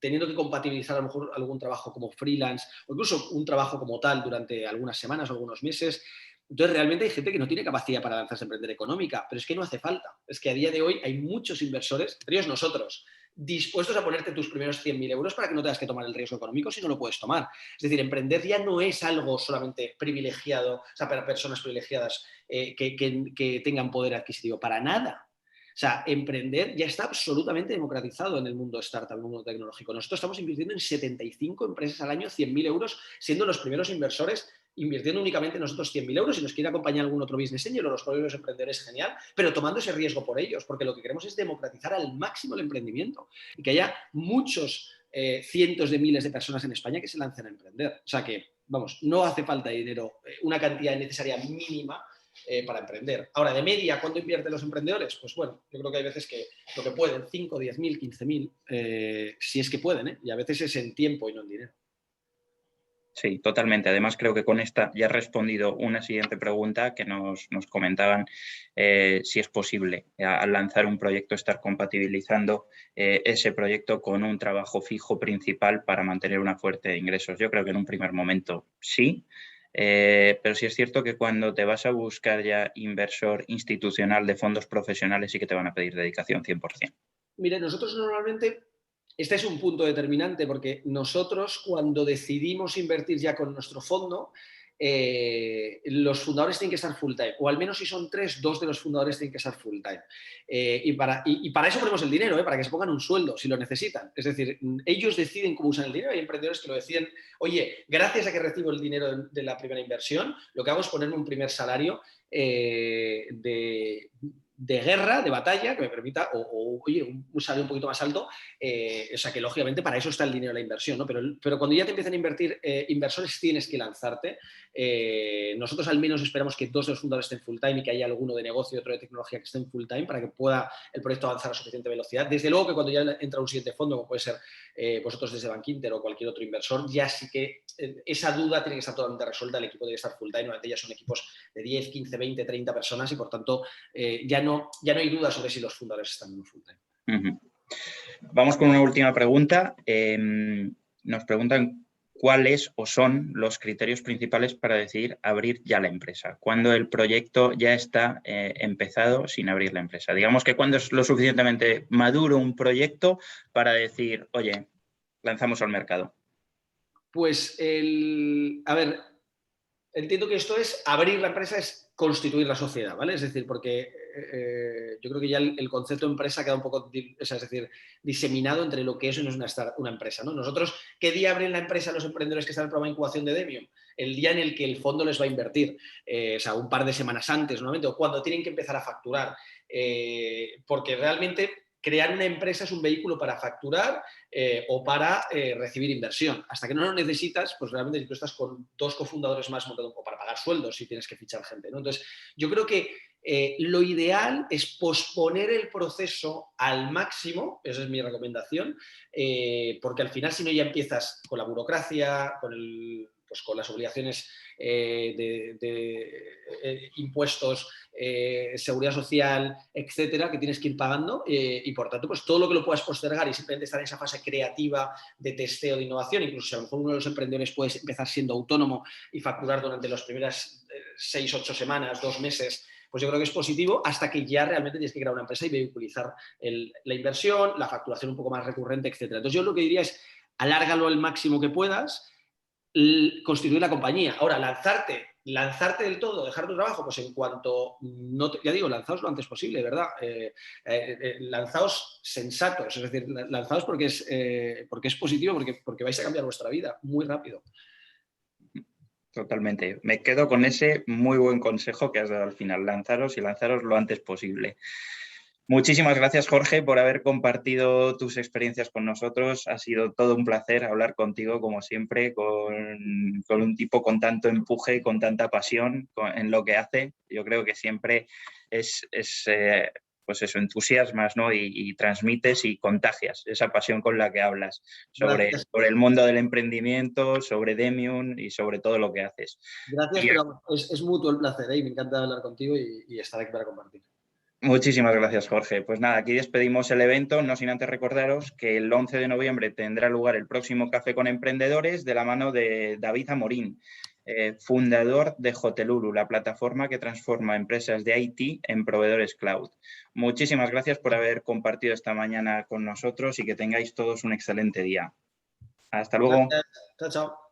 teniendo que compatibilizar a lo mejor algún trabajo como freelance o incluso un trabajo como tal durante algunas semanas o algunos meses. Entonces, realmente hay gente que no tiene capacidad para lanzarse a emprender económica, pero es que no hace falta. Es que a día de hoy hay muchos inversores, entre ellos nosotros, dispuestos a ponerte tus primeros 100.000 euros para que no tengas que tomar el riesgo económico si no lo puedes tomar. Es decir, emprender ya no es algo solamente privilegiado, o sea, para personas privilegiadas que tengan poder adquisitivo, para nada. O sea, emprender ya está absolutamente democratizado en el mundo startup, en el mundo tecnológico. Nosotros estamos invirtiendo en 75 empresas al año, 100.000 euros, siendo los primeros inversores, invirtiendo únicamente nosotros 100.000 euros. Si nos quiere acompañar algún otro business angel o los propios emprendedores, genial, pero tomando ese riesgo por ellos, porque lo que queremos es democratizar al máximo el emprendimiento y que haya muchos cientos de miles de personas en España que se lancen a emprender. O sea que, vamos, no hace falta dinero, una cantidad necesaria mínima para emprender. Ahora, de media, ¿cuánto invierten los emprendedores? Pues bueno, yo creo que hay veces que lo que pueden, 5, 10.000, 15.000, si es que pueden, y a veces es en tiempo y no en dinero. Sí, totalmente. Además, creo que con esta ya he respondido una siguiente pregunta que nos comentaban si es posible al lanzar un proyecto estar compatibilizando ese proyecto con un trabajo fijo principal para mantener una fuente de ingresos. Yo creo que en un primer momento sí, pero sí es cierto que cuando te vas a buscar ya inversor institucional de fondos profesionales sí que te van a pedir dedicación 100%. Mire, nosotros normalmente, este es un punto determinante porque nosotros cuando decidimos invertir ya con nuestro fondo, los fundadores tienen que estar full time, o al menos si son 3, 2 de los fundadores tienen que estar full time. Y para eso ponemos el dinero, para que se pongan un sueldo si lo necesitan. Es decir, ellos deciden cómo usan el dinero. Hay emprendedores que lo deciden, oye, gracias a que recibo el dinero de la primera inversión, lo que hago es ponerme un primer salario de guerra, de batalla, que me permita, oye, un salario un poquito más alto, o sea que lógicamente para eso está el dinero de la inversión, ¿no? Pero cuando ya te empiezan a invertir inversores tienes que lanzarte. Nosotros al menos esperamos que 2 de los fundadores estén full time y que haya alguno de negocio y otro de tecnología que estén full time para que pueda el proyecto avanzar a suficiente velocidad. Desde luego que cuando ya entra un siguiente fondo, como puede ser vosotros desde Bankinter o cualquier otro inversor, ya sí que esa duda tiene que estar totalmente resuelta, el equipo debe estar full time, normalmente ya son equipos de 10, 15, 20, 30 personas y por tanto ya no hay duda sobre si los fundadores están en un full time. Vamos con una última pregunta. Nos preguntan cuáles o son los criterios principales para decidir abrir ya la empresa, cuando el proyecto ya está empezado sin abrir la empresa. Digamos que cuando es lo suficientemente maduro un proyecto para decir, oye, lanzamos al mercado. Pues a ver, entiendo que esto es abrir la empresa, es constituir la sociedad, ¿vale? Es decir, porque yo creo que ya el concepto de empresa queda un poco, es decir, diseminado entre lo que es y no es una empresa, ¿no? Nosotros, ¿qué día abren la empresa los emprendedores que están en el programa de incubación de Demium? El día en el que el fondo les va a invertir, o sea, un par de semanas antes, normalmente, o cuando tienen que empezar a facturar, porque realmente crear una empresa es un vehículo para facturar o para recibir inversión. Hasta que no lo necesitas, pues realmente si tú estás con 2 cofundadores más montados o para pagar sueldos si tienes que fichar gente, ¿no? Entonces, yo creo que lo ideal es posponer el proceso al máximo, esa es mi recomendación, porque al final si no ya empiezas con la burocracia, con las obligaciones de impuestos, seguridad social, etcétera, que tienes que ir pagando y por tanto, pues todo lo que lo puedas postergar y simplemente estar en esa fase creativa de testeo, de innovación, incluso si a lo mejor uno de los emprendedores puede empezar siendo autónomo y facturar durante las primeras 6, 8 semanas, 2 meses, pues yo creo que es positivo hasta que ya realmente tienes que crear una empresa y vehiculizar la inversión, la facturación un poco más recurrente, etcétera. Entonces yo lo que diría es alárgalo al máximo que puedas, constituir la compañía. Ahora, lanzarte del todo, dejar tu trabajo, pues en cuanto, ya digo, lanzaos lo antes posible, ¿verdad? Lanzaos sensatos, es decir, lanzaos porque es positivo, porque vais a cambiar vuestra vida muy rápido. Totalmente. Me quedo con ese muy buen consejo que has dado al final. Lanzaros y lanzaros lo antes posible. Muchísimas gracias, Jorge, por haber compartido tus experiencias con nosotros. Ha sido todo un placer hablar contigo, como siempre, con un tipo con tanto empuje, con tanta pasión en lo que hace. Yo creo que siempre es pues eso, entusiasmas, ¿no? Y transmites y contagias esa pasión con la que hablas sobre el mundo del emprendimiento, sobre Demium y sobre todo lo que haces. Gracias, pero es mutuo el placer, ¿eh? Y me encanta hablar contigo y estar aquí para compartir. Muchísimas gracias, Jorge. Pues nada, aquí despedimos el evento, no sin antes recordaros que el 11 de noviembre tendrá lugar el próximo Café con Emprendedores de la mano de David Amorín, fundador de Hoteluru, la plataforma que transforma empresas de IT en proveedores cloud. Muchísimas gracias por haber compartido esta mañana con nosotros y que tengáis todos un excelente día. Hasta luego. Gracias. Chao, chao.